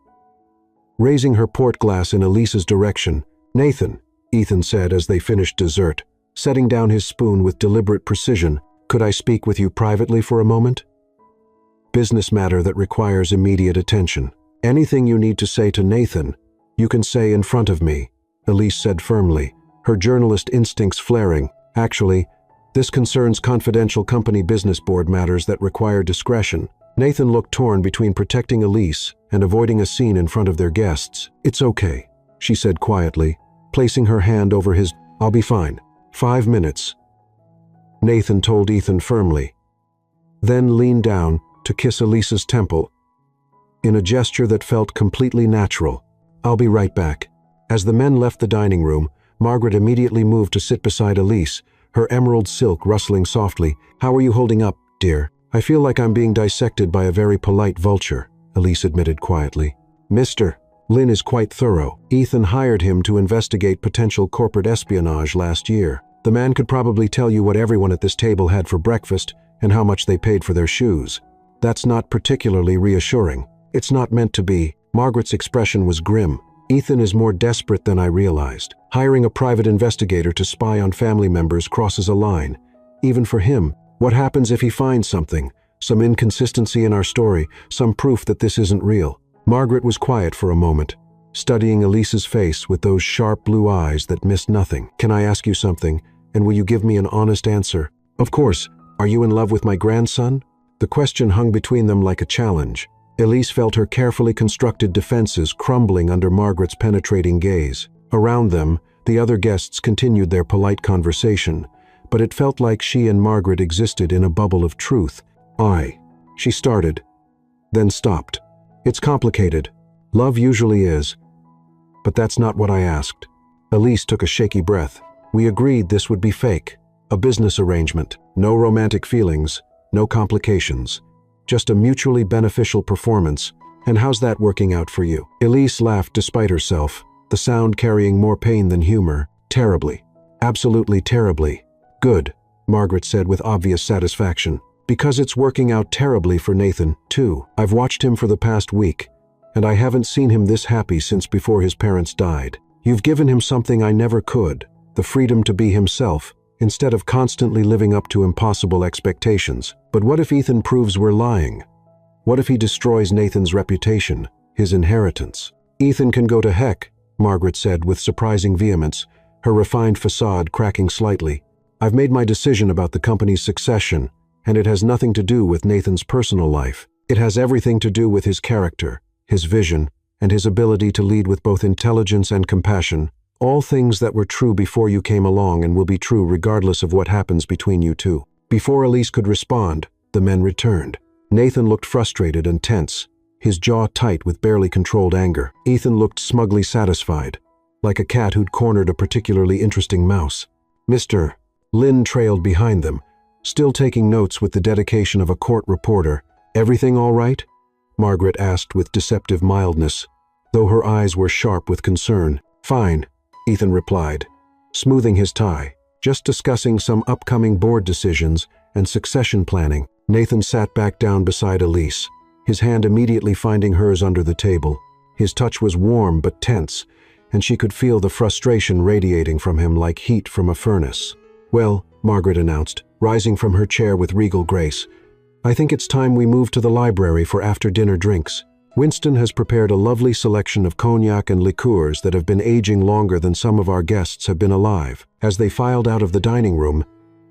raising her port glass in Elise's direction. "Nathan," Ethan said as they finished dessert, setting down his spoon with deliberate precision, "could I speak with you privately for a moment? Business matter that requires immediate attention." "Anything you need to say to Nathan, you can say in front of me," Elise said firmly, her journalist instincts flaring. "Actually, this concerns confidential company business board matters that require discretion." Nathan looked torn between protecting Elise and avoiding a scene in front of their guests. "It's okay," she said quietly, placing her hand over his. "I'll be fine. 5 minutes," Nathan told Ethan firmly, then leaned down to kiss Elise's temple in a gesture that felt completely natural. "I'll be right back." As the men left the dining room, Margaret immediately moved to sit beside Elise, her emerald silk rustling softly. "How are you holding up, dear?" "I feel like I'm being dissected by a very polite vulture," Elise admitted quietly. "Mr. Lynn is quite thorough. Ethan hired him to investigate potential corporate espionage last year. The man could probably tell you what everyone at this table had for breakfast and how much they paid for their shoes. That's not particularly reassuring." "It's not meant to be." Margaret's expression was grim. "Ethan is more desperate than I realized. Hiring a private investigator to spy on family members crosses a line. Even for him, what happens if he finds something, some inconsistency in our story, some proof that this isn't real?" Margaret was quiet for a moment, studying Elise's face with those sharp blue eyes that missed nothing. "Can I ask you something, and will you give me an honest answer?" "Of course. Are you in love with my grandson?" The question hung between them like a challenge. Elise felt her carefully constructed defenses crumbling under Margaret's penetrating gaze. Around them, the other guests continued their polite conversation, but it felt like she and Margaret existed in a bubble of truth. She started, then stopped. "It's complicated. Love usually is. But that's not what I asked." Elise took a shaky breath. We agreed this would be fake. A business arrangement. No romantic feelings. No complications. Just a mutually beneficial performance. And how's that working out for you? Elise laughed despite herself, the sound carrying more pain than humor. Terribly. Absolutely terribly. Good, Margaret said with obvious satisfaction. Because it's working out terribly for Nathan, too. I've watched him for the past week, and I haven't seen him this happy since before his parents died. You've given him something I never could, the freedom to be himself, instead of constantly living up to impossible expectations. But what if Ethan proves we're lying? What if he destroys Nathan's reputation, his inheritance? Ethan can go to heck, Margaret said with surprising vehemence, her refined facade cracking slightly. I've made my decision about the company's succession, and it has nothing to do with Nathan's personal life. It has everything to do with his character, his vision, and his ability to lead with both intelligence and compassion, all things that were true before you came along and will be true regardless of what happens between you two. Before Elise could respond, the men returned. Nathan looked frustrated and tense, his jaw tight with barely controlled anger. Ethan looked smugly satisfied, like a cat who'd cornered a particularly interesting mouse. Mr. Lynn trailed behind them, still taking notes with the dedication of a court reporter. Everything all right? Margaret asked with deceptive mildness, though her eyes were sharp with concern. Fine, Ethan replied, smoothing his tie. Just discussing some upcoming board decisions and succession planning. Nathan sat back down beside Elise, his hand immediately finding hers under the table. His touch was warm but tense, and she could feel the frustration radiating from him like heat from a furnace. Well, Margaret announced, rising from her chair with regal grace, I think it's time we move to the library for after-dinner drinks. Winston has prepared a lovely selection of cognac and liqueurs that have been aging longer than some of our guests have been alive. As they filed out of the dining room,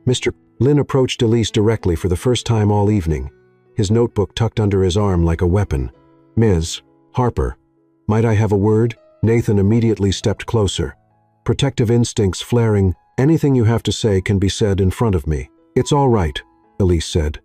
Mr. Lynn approached Elise directly for the first time all evening, his notebook tucked under his arm like a weapon. Ms. Harper, might I have a word? Nathan immediately stepped closer, protective instincts flaring. Anything you have to say can be said in front of me. It's all right, Elise said,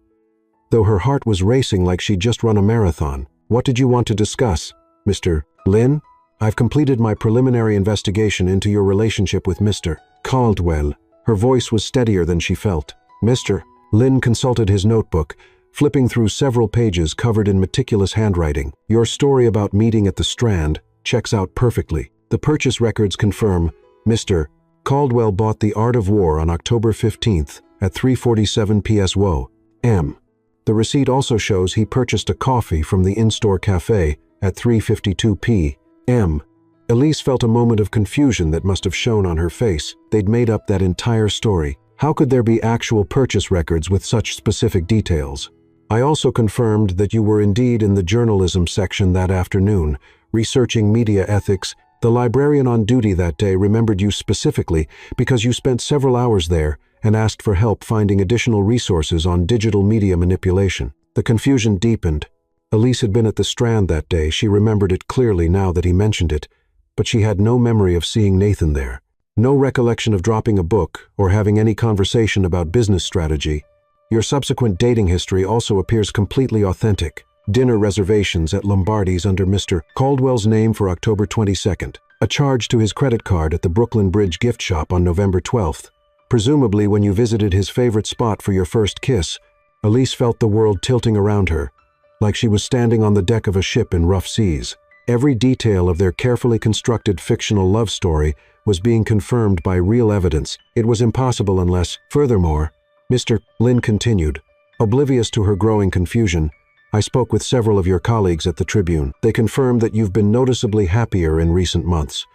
though her heart was racing like she'd just run a marathon. What did you want to discuss, Mr. Lynn? I've completed my preliminary investigation into your relationship with Mr. Caldwell. Her voice was steadier than she felt. Mr. Lynn consulted his notebook, flipping through several pages covered in meticulous handwriting. Your story about meeting at the Strand checks out perfectly. The purchase records confirm Mr. Caldwell bought The Art of War on October 15th at 3:47 p.m. The receipt also shows he purchased a coffee from the in-store cafe at 3:52 p.m. Elise felt a moment of confusion that must have shown on her face. They'd made up that entire story. How could there be actual purchase records with such specific details? I also confirmed that you were indeed in the journalism section that afternoon, researching media ethics. The librarian on duty that day remembered you specifically because you spent several hours there and asked for help finding additional resources on digital media manipulation. The confusion deepened. Elise had been at the Strand that day. She remembered it clearly now that he mentioned it, but she had no memory of seeing Nathan there. No recollection of dropping a book or having any conversation about business strategy. Your subsequent dating history also appears completely authentic. Dinner reservations at Lombardi's under Mr. Caldwell's name for October 22nd. A charge to his credit card at the Brooklyn Bridge gift shop on November 12th. Presumably when you visited his favorite spot for your first kiss, Elise felt the world tilting around her, like she was standing on the deck of a ship in rough seas. Every detail of their carefully constructed fictional love story was being confirmed by real evidence. It was impossible unless, furthermore, Mr. Lynn continued, oblivious to her growing confusion, I spoke with several of your colleagues at the Tribune. They confirmed that you've been noticeably happier in recent months,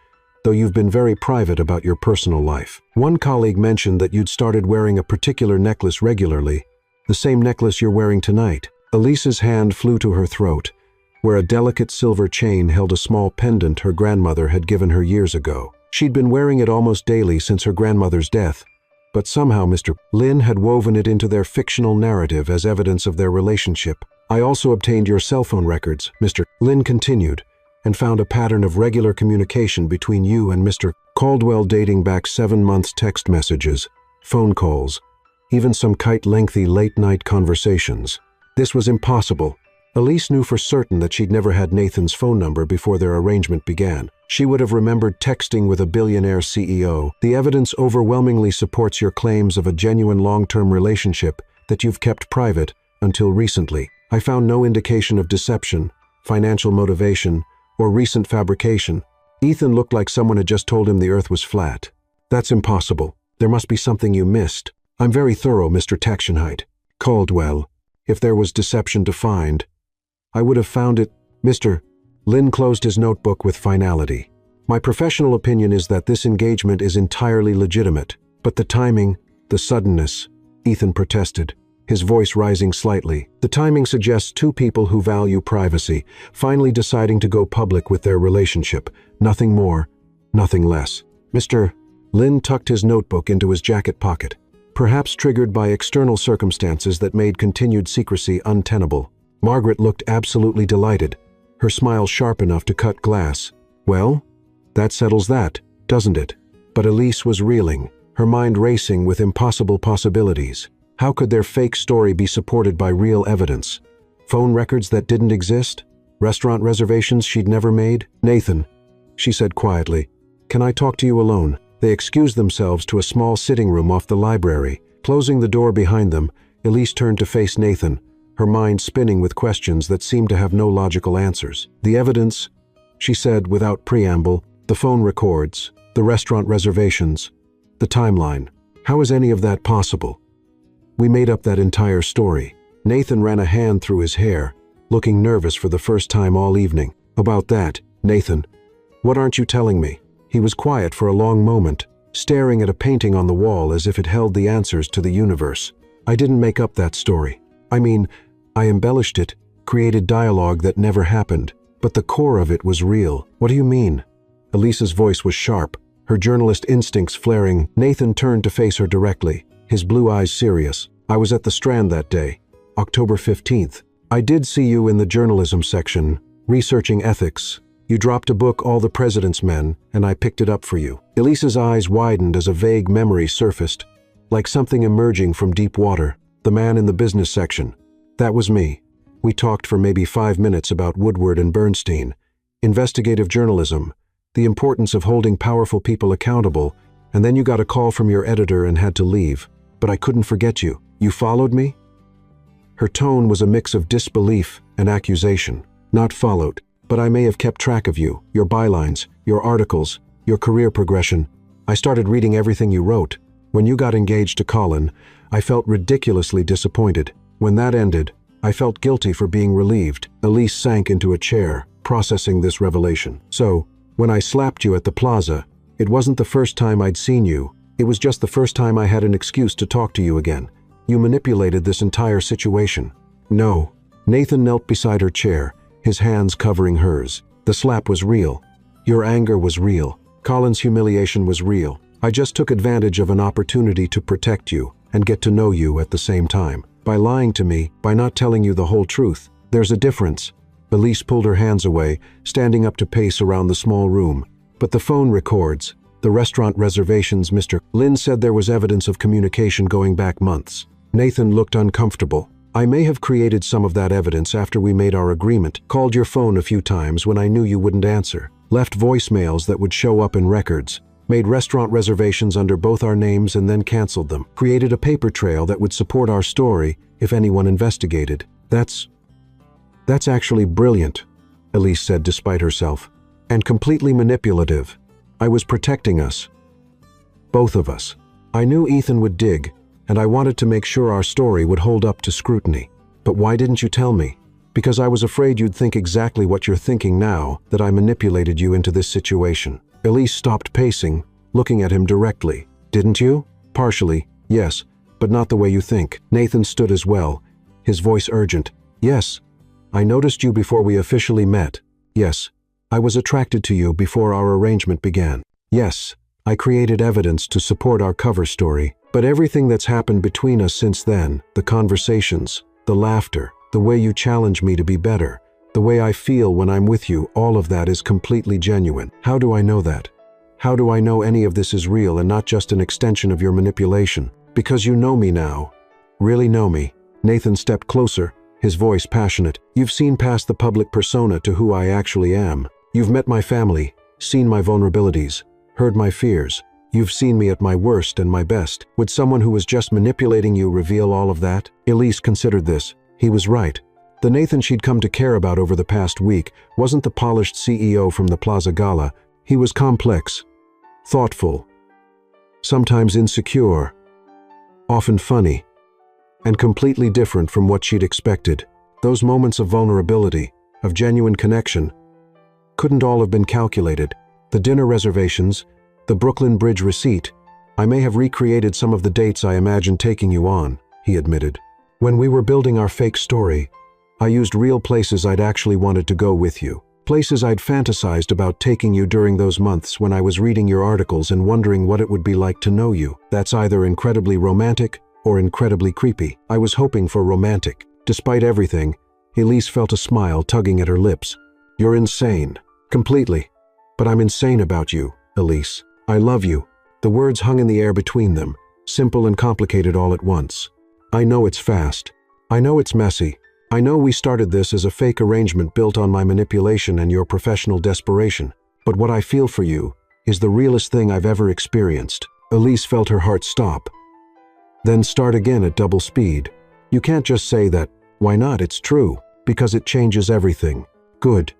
though you've been very private about your personal life. One colleague mentioned that you'd started wearing a particular necklace regularly, the same necklace you're wearing tonight. Elise's hand flew to her throat, where a delicate silver chain held a small pendant her grandmother had given her years ago. She'd been wearing it almost daily since her grandmother's death, but somehow Mr. Lynn had woven it into their fictional narrative as evidence of their relationship. I also obtained your cell phone records, Mr. Lynn continued, and found a pattern of regular communication between you and Mr. Caldwell dating back 7 months. Text messages, phone calls, even some lengthy late-night conversations. This was impossible. Elise knew for certain that she'd never had Nathan's phone number before their arrangement began. She would have remembered texting with a billionaire CEO. The evidence overwhelmingly supports your claims of a genuine long-term relationship that you've kept private until recently. I found no indication of deception, financial motivation, or recent fabrication. Ethan looked like someone had just told him the earth was flat. That's impossible. There must be something you missed. I'm very thorough, Mr. Taxionhite. Caldwell. If there was deception to find, I would have found it. Mr. Lynn closed his notebook with finality. My professional opinion is that this engagement is entirely legitimate, but the timing, the suddenness, Ethan protested, his voice rising slightly. The timing suggests two people who value privacy, finally deciding to go public with their relationship. Nothing more, nothing less. Mr. Lynn tucked his notebook into his jacket pocket, perhaps triggered by external circumstances that made continued secrecy untenable. Margaret looked absolutely delighted, her smile sharp enough to cut glass. Well, that settles that, doesn't it? But Elise was reeling, her mind racing with impossible possibilities. How could their fake story be supported by real evidence? Phone records that didn't exist? Restaurant reservations she'd never made? Nathan, she said quietly, can I talk to you alone? They excused themselves to a small sitting room off the library. Closing the door behind them, Elise turned to face Nathan, her mind spinning with questions that seemed to have no logical answers. The evidence, she said without preamble, the phone records, the restaurant reservations, the timeline. How is any of that possible? We made up that entire story. Nathan ran a hand through his hair, looking nervous for the first time all evening. About that, Nathan, what aren't you telling me? He was quiet for a long moment, staring at a painting on the wall as if it held the answers to the universe. I didn't make up that story. I mean, I embellished it, created dialogue that never happened, but the core of it was real. What do you mean? Elise's voice was sharp, her journalist instincts flaring. Nathan turned to face her directly, his blue eyes serious. I was at the Strand that day, October 15th. I did see you in the journalism section, researching ethics. You dropped a book, All the President's Men, and I picked it up for you. Elise's eyes widened as a vague memory surfaced, like something emerging from deep water. The man in the business section. That was me. We talked for maybe 5 minutes about Woodward and Bernstein, investigative journalism, the importance of holding powerful people accountable, and then you got a call from your editor and had to leave. But I couldn't forget you. You followed me? Her tone was a mix of disbelief and accusation. Not followed, but I may have kept track of you, your bylines, your articles, your career progression. I started reading everything you wrote. When you got engaged to Colin, I felt ridiculously disappointed. When that ended, I felt guilty for being relieved. Elise sank into a chair, processing this revelation. So, when I slapped you at the plaza, it wasn't the first time I'd seen you. It was just the first time I had an excuse to talk to you again. You manipulated this entire situation. No. Nathan knelt beside her chair, his hands covering hers. The slap was real. Your anger was real. Colin's humiliation was real. I just took advantage of an opportunity to protect you and get to know you at the same time. By lying to me, by not telling you the whole truth, there's a difference. Elise pulled her hands away, standing up to pace around the small room. But the phone records, the restaurant reservations, Mr. Lynn said there was evidence of communication going back months. Nathan looked uncomfortable. I may have created some of that evidence after we made our agreement, called your phone a few times when I knew you wouldn't answer, left voicemails that would show up in records, made restaurant reservations under both our names and then canceled them, created a paper trail that would support our story if anyone investigated. That's actually brilliant, Elise said despite herself, and completely manipulative. I was protecting us. Both of us. I knew Ethan would dig, and I wanted to make sure our story would hold up to scrutiny. But why didn't you tell me? Because I was afraid you'd think exactly what you're thinking now, that I manipulated you into this situation. Elise stopped pacing, looking at him directly. Didn't you? Partially, yes, but not the way you think. Nathan stood as well, his voice urgent. Yes, I noticed you before we officially met. Yes, I was attracted to you before our arrangement began. Yes, I created evidence to support our cover story. But everything that's happened between us since then, the conversations, the laughter, the way you challenge me to be better, the way I feel when I'm with you, all of that is completely genuine. How do I know that? How do I know any of this is real and not just an extension of your manipulation? Because you know me now. Really know me. Nathan stepped closer, his voice passionate. You've seen past the public persona to who I actually am. You've met my family, seen my vulnerabilities, heard my fears. You've seen me at my worst and my best. Would someone who was just manipulating you reveal all of that? Elise considered this. He was right. The Nathan she'd come to care about over the past week wasn't the polished CEO from the Plaza Gala. He was complex, thoughtful, sometimes insecure, often funny, and completely different from what she'd expected. Those moments of vulnerability, of genuine connection, couldn't all have been calculated. The dinner reservations, the Brooklyn Bridge receipt. I may have recreated some of the dates I imagined taking you on, he admitted. When we were building our fake story, I used real places I'd actually wanted to go with you. Places I'd fantasized about taking you during those months when I was reading your articles and wondering what it would be like to know you. That's either incredibly romantic or incredibly creepy. I was hoping for romantic. Despite everything, Elise felt a smile tugging at her lips. You're insane. Completely. But I'm insane about you, Elise. I love you. The words hung in the air between them, simple and complicated all at once. I know it's fast. I know it's messy. I know we started this as a fake arrangement built on my manipulation and your professional desperation. But what I feel for you is the realest thing I've ever experienced. Elise felt her heart stop, then start again at double speed. You can't just say that. Why not? It's true. Because it changes everything. Good.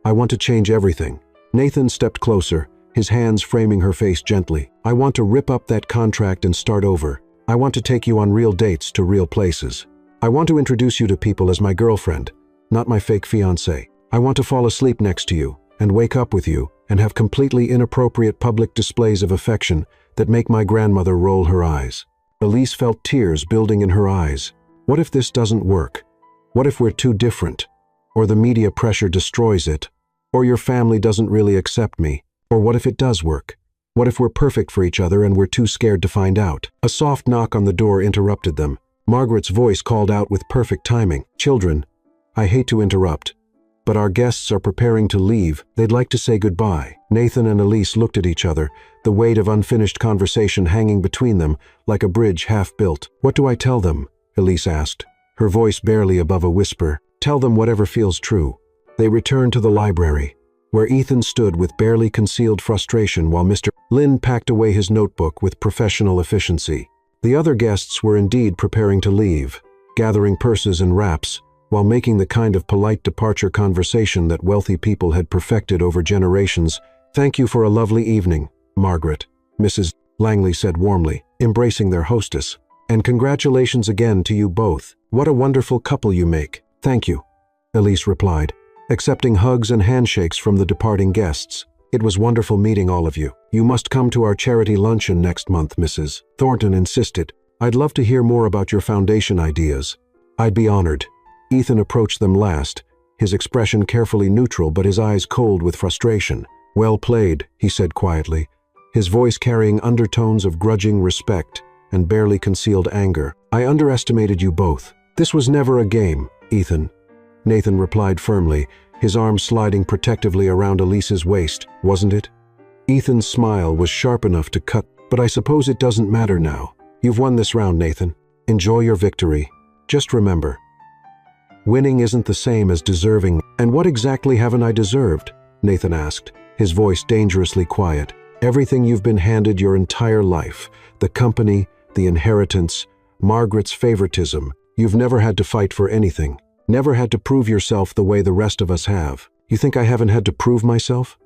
I want to change everything. Nathan stepped closer, his hands framing her face gently. I want to rip up that contract and start over. I want to take you on real dates to real places. I want to introduce you to people as my girlfriend, not my fake fiancé. I want to fall asleep next to you and wake up with you and have completely inappropriate public displays of affection that make my grandmother roll her eyes. Elise felt tears building in her eyes. What if this doesn't work? What if we're too different? Or the media pressure destroys it? Or your family doesn't really accept me? Or what if it does work? What if we're perfect for each other and we're too scared to find out? A soft knock on the door interrupted them. Margaret's voice called out with perfect timing. Children, I hate to interrupt, but our guests are preparing to leave. They'd like to say goodbye. Nathan and Elise looked at each other, the weight of unfinished conversation hanging between them like a bridge half built. What do I tell them? Elise asked, her voice barely above a whisper. Tell them whatever feels true. They returned to the library, where Ethan stood with barely concealed frustration while Mr. Lin packed away his notebook with professional efficiency. The other guests were indeed preparing to leave, gathering purses and wraps, while making the kind of polite departure conversation that wealthy people had perfected over generations. Thank you for a lovely evening, Margaret, Mrs. Langley said warmly, embracing their hostess. And congratulations again to you both. What a wonderful couple you make. Thank you, Elise replied, accepting hugs and handshakes from the departing guests. It was wonderful meeting all of you. You must come to our charity luncheon next month, Mrs. Thornton insisted. I'd love to hear more about your foundation ideas. I'd be honored. Ethan approached them last, his expression carefully neutral but his eyes cold with frustration. Well played, he said quietly, his voice carrying undertones of grudging respect and barely concealed anger. I underestimated you both. This was never a game, Ethan. Nathan replied firmly, his arm sliding protectively around Elise's waist. Wasn't it? Ethan's smile was sharp enough to cut. But I suppose it doesn't matter now. You've won this round, Nathan. Enjoy your victory. Just remember, winning isn't the same as deserving. And what exactly haven't I deserved? Nathan asked, his voice dangerously quiet. Everything you've been handed your entire life. The company, the inheritance, Margaret's favoritism. You've never had to fight for anything. Never had to prove yourself the way the rest of us have. You think I haven't had to prove myself?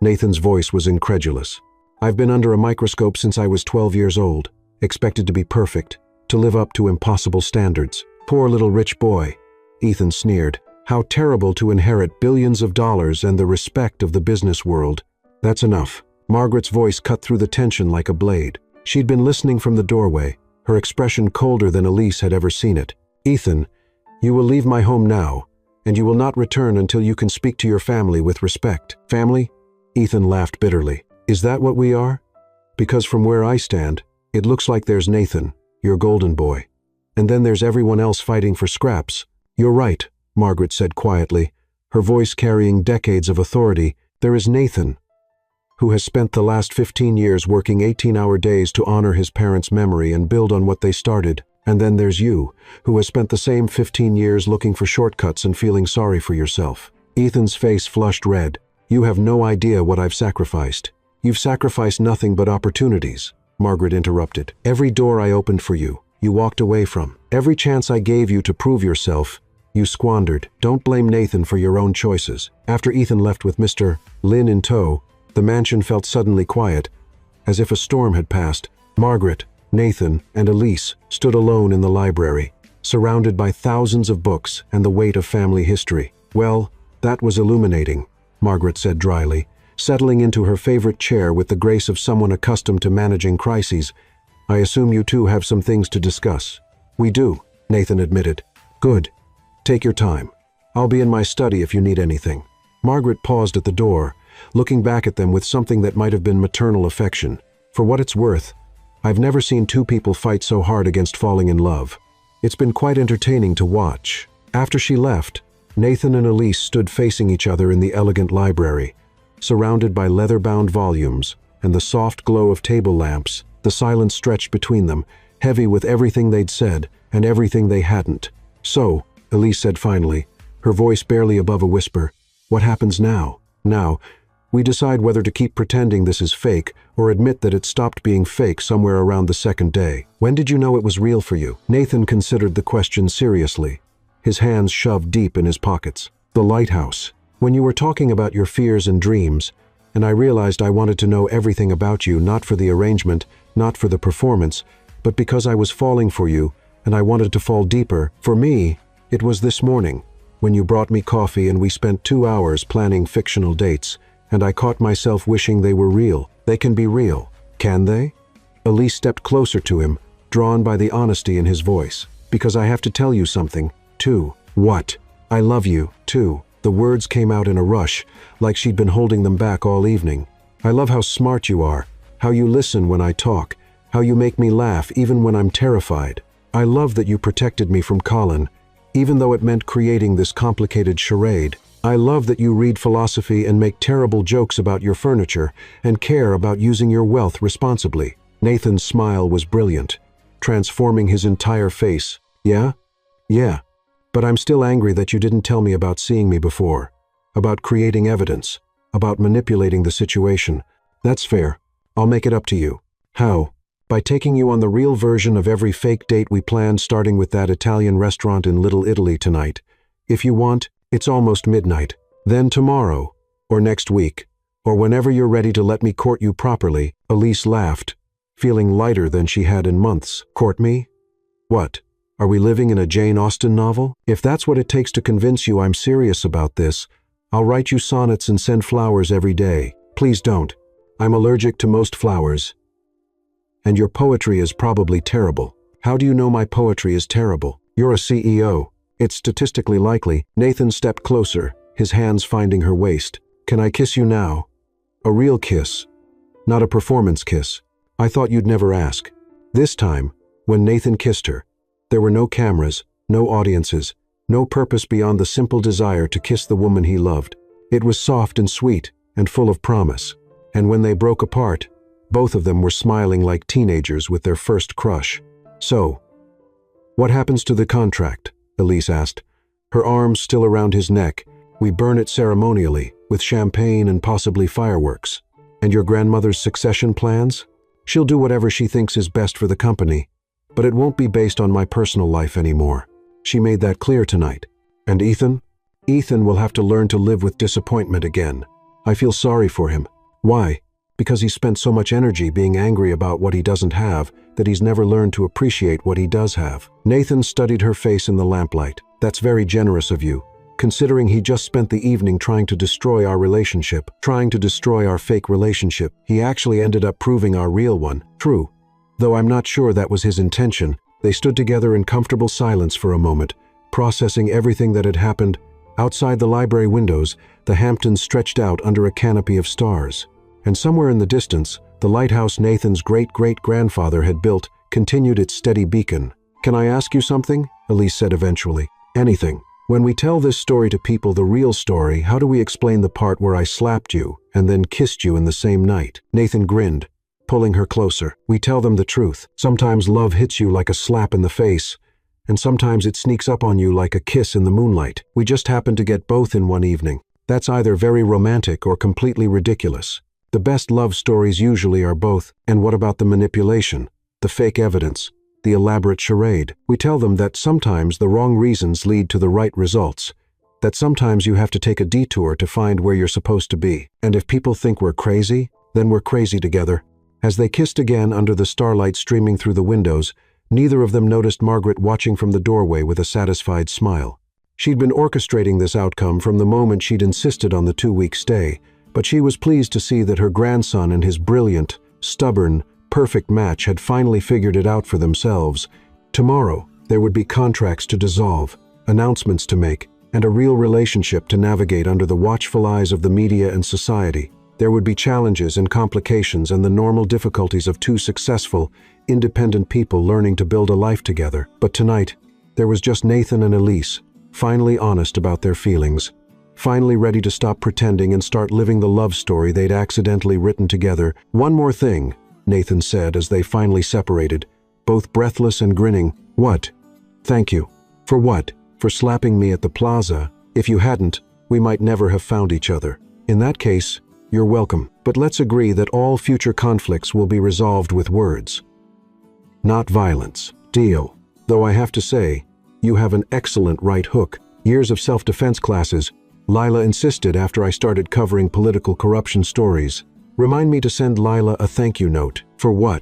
Nathan's voice was incredulous. I've been under a microscope since I was 12 years old, expected to be perfect, to live up to impossible standards. Poor little rich boy, Ethan sneered. How terrible to inherit billions of dollars and the respect of the business world. That's enough. Margaret's voice cut through the tension like a blade. She'd been listening from the doorway, her expression colder than Elise had ever seen it. Ethan, you will leave my home now, and you will not return until you can speak to your family with respect. Family? Ethan laughed bitterly. Is that what we are? Because from where I stand, it looks like there's Nathan, your golden boy. And then there's everyone else fighting for scraps. You're right, Margaret said quietly, her voice carrying decades of authority. There is Nathan, who has spent the last 15 years working 18-hour days to honor his parents' memory and build on what they started. And then there's you, who has spent the same 15 years looking for shortcuts and feeling sorry for yourself. Ethan's face flushed red, You have no idea what I've sacrificed. You've sacrificed nothing but opportunities, Margaret interrupted. Every door I opened for you, you walked away from. Every chance I gave you to prove yourself, you squandered. Don't blame Nathan for your own choices. After Ethan left with Mr. Lin in tow, the mansion felt suddenly quiet, as if a storm had passed. Margaret, Nathan, and Elise stood alone in the library, surrounded by thousands of books and the weight of family history. Well, that was illuminating, Margaret said dryly, settling into her favorite chair with the grace of someone accustomed to managing crises. I assume you two have some things to discuss. We do, Nathan admitted. Good. Take your time. I'll be in my study if you need anything. Margaret paused at the door, looking back at them with something that might have been maternal affection. For what it's worth, I've never seen two people fight so hard against falling in love. It's been quite entertaining to watch. After she left, Nathan and Elise stood facing each other in the elegant library, surrounded by leather-bound volumes and the soft glow of table lamps. The silence stretched between them, heavy with everything they'd said and everything they hadn't. So, Elise said finally, her voice barely above a whisper, what happens now? Now, we decide whether to keep pretending this is fake or admit that it stopped being fake somewhere around the second day. When did you know it was real for you? Nathan considered the question seriously, his hands shoved deep in his pockets. The lighthouse. When you were talking about your fears and dreams, and I realized I wanted to know everything about you, not for the arrangement, not for the performance, but because I was falling for you, and I wanted to fall deeper. For me, it was this morning, when you brought me coffee and we spent 2 hours planning fictional dates, and I caught myself wishing they were real. They can be real, can they? Elise stepped closer to him, drawn by the honesty in his voice. Because I have to tell you something, too. What? I love you, too. The words came out in a rush, like she'd been holding them back all evening. I love how smart you are, how you listen when I talk, how you make me laugh even when I'm terrified. I love that you protected me from Colin, even though it meant creating this complicated charade. I love that you read philosophy and make terrible jokes about your furniture and care about using your wealth responsibly. Nathan's smile was brilliant, transforming his entire face. Yeah? Yeah. But I'm still angry that you didn't tell me about seeing me before, about creating evidence, about manipulating the situation. That's fair. I'll make it up to you. How? By taking you on the real version of every fake date we planned, starting with that Italian restaurant in Little Italy tonight. If you want, it's almost midnight. Then tomorrow, or next week, or whenever you're ready to let me court you properly. Elise laughed, feeling lighter than she had in months. Court me? What? Are we living in a Jane Austen novel? If that's what it takes to convince you I'm serious about this, I'll write you sonnets and send flowers every day. Please don't. I'm allergic to most flowers. And your poetry is probably terrible. How do you know my poetry is terrible? You're a CEO. It's statistically likely. Nathan stepped closer, his hands finding her waist. Can I kiss you now? A real kiss, not a performance kiss. I thought you'd never ask. This time, when Nathan kissed her, there were no cameras, no audiences, no purpose beyond the simple desire to kiss the woman he loved. It was soft and sweet and full of promise. And when they broke apart, both of them were smiling like teenagers with their first crush. So, what happens to the contract? Elise asked, her arms still around his neck. We burn it ceremonially, with champagne and possibly fireworks. And your grandmother's succession plans? She'll do whatever she thinks is best for the company, but it won't be based on my personal life anymore. She made that clear tonight. And Ethan? Ethan will have to learn to live with disappointment again. I feel sorry for him. Why? Because he spent so much energy being angry about what he doesn't have that he's never learned to appreciate what he does have. Nathan studied her face in the lamplight. That's very generous of you, considering he just spent the evening trying to destroy our relationship, trying to destroy our fake relationship. He actually ended up proving our real one. True. Though I'm not sure that was his intention. They stood together in comfortable silence for a moment, processing everything that had happened. Outside the library windows, the Hamptons stretched out under a canopy of stars. And somewhere in the distance, the lighthouse Nathan's great-great-grandfather had built continued its steady beacon. Can I ask you something? Elise said eventually. Anything. When we tell this story to people, the real story, how do we explain the part where I slapped you and then kissed you in the same night? Nathan grinned, pulling her closer. We tell them the truth. Sometimes love hits you like a slap in the face, and sometimes it sneaks up on you like a kiss in the moonlight. We just happened to get both in one evening. That's either very romantic or completely ridiculous. The best love stories usually are both. And what about the manipulation, the fake evidence, the elaborate charade? We tell them that sometimes the wrong reasons lead to the right results, that sometimes you have to take a detour to find where you're supposed to be. And if people think we're crazy, then we're crazy together. As they kissed again under the starlight streaming through the windows, neither of them noticed Margaret watching from the doorway with a satisfied smile. She'd been orchestrating this outcome from the moment she'd insisted on the 2-week stay, but she was pleased to see that her grandson and his brilliant, stubborn, perfect match had finally figured it out for themselves. Tomorrow, there would be contracts to dissolve, announcements to make, and a real relationship to navigate under the watchful eyes of the media and society. There would be challenges and complications and the normal difficulties of two successful, independent people learning to build a life together. But tonight, there was just Nathan and Elise, finally honest about their feelings, finally ready to stop pretending and start living the love story they'd accidentally written together. "One more thing," Nathan said as they finally separated, both breathless and grinning. "What?" "Thank you." "For what?" "For slapping me at the plaza. If you hadn't, we might never have found each other." "In that case, you're welcome. But let's agree that all future conflicts will be resolved with words, not violence. Deal?" "Though I have to say, you have an excellent right hook. Years of self-defense classes," Lila insisted after I started covering political corruption stories. "Remind me to send Lila a thank you note." "For what?"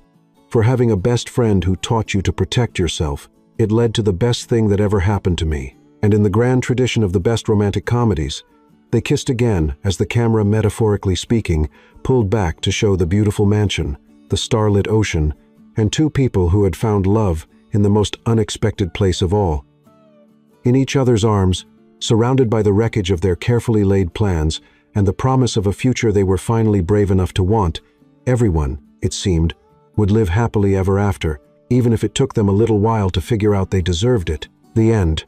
"For having a best friend who taught you to protect yourself. It led to the best thing that ever happened to me." And in the grand tradition of the best romantic comedies, they kissed again as the camera, metaphorically speaking, pulled back to show the beautiful mansion, the starlit ocean, and two people who had found love in the most unexpected place of all. In each other's arms, surrounded by the wreckage of their carefully laid plans and the promise of a future they were finally brave enough to want, everyone, it seemed, would live happily ever after, even if it took them a little while to figure out they deserved it. The end.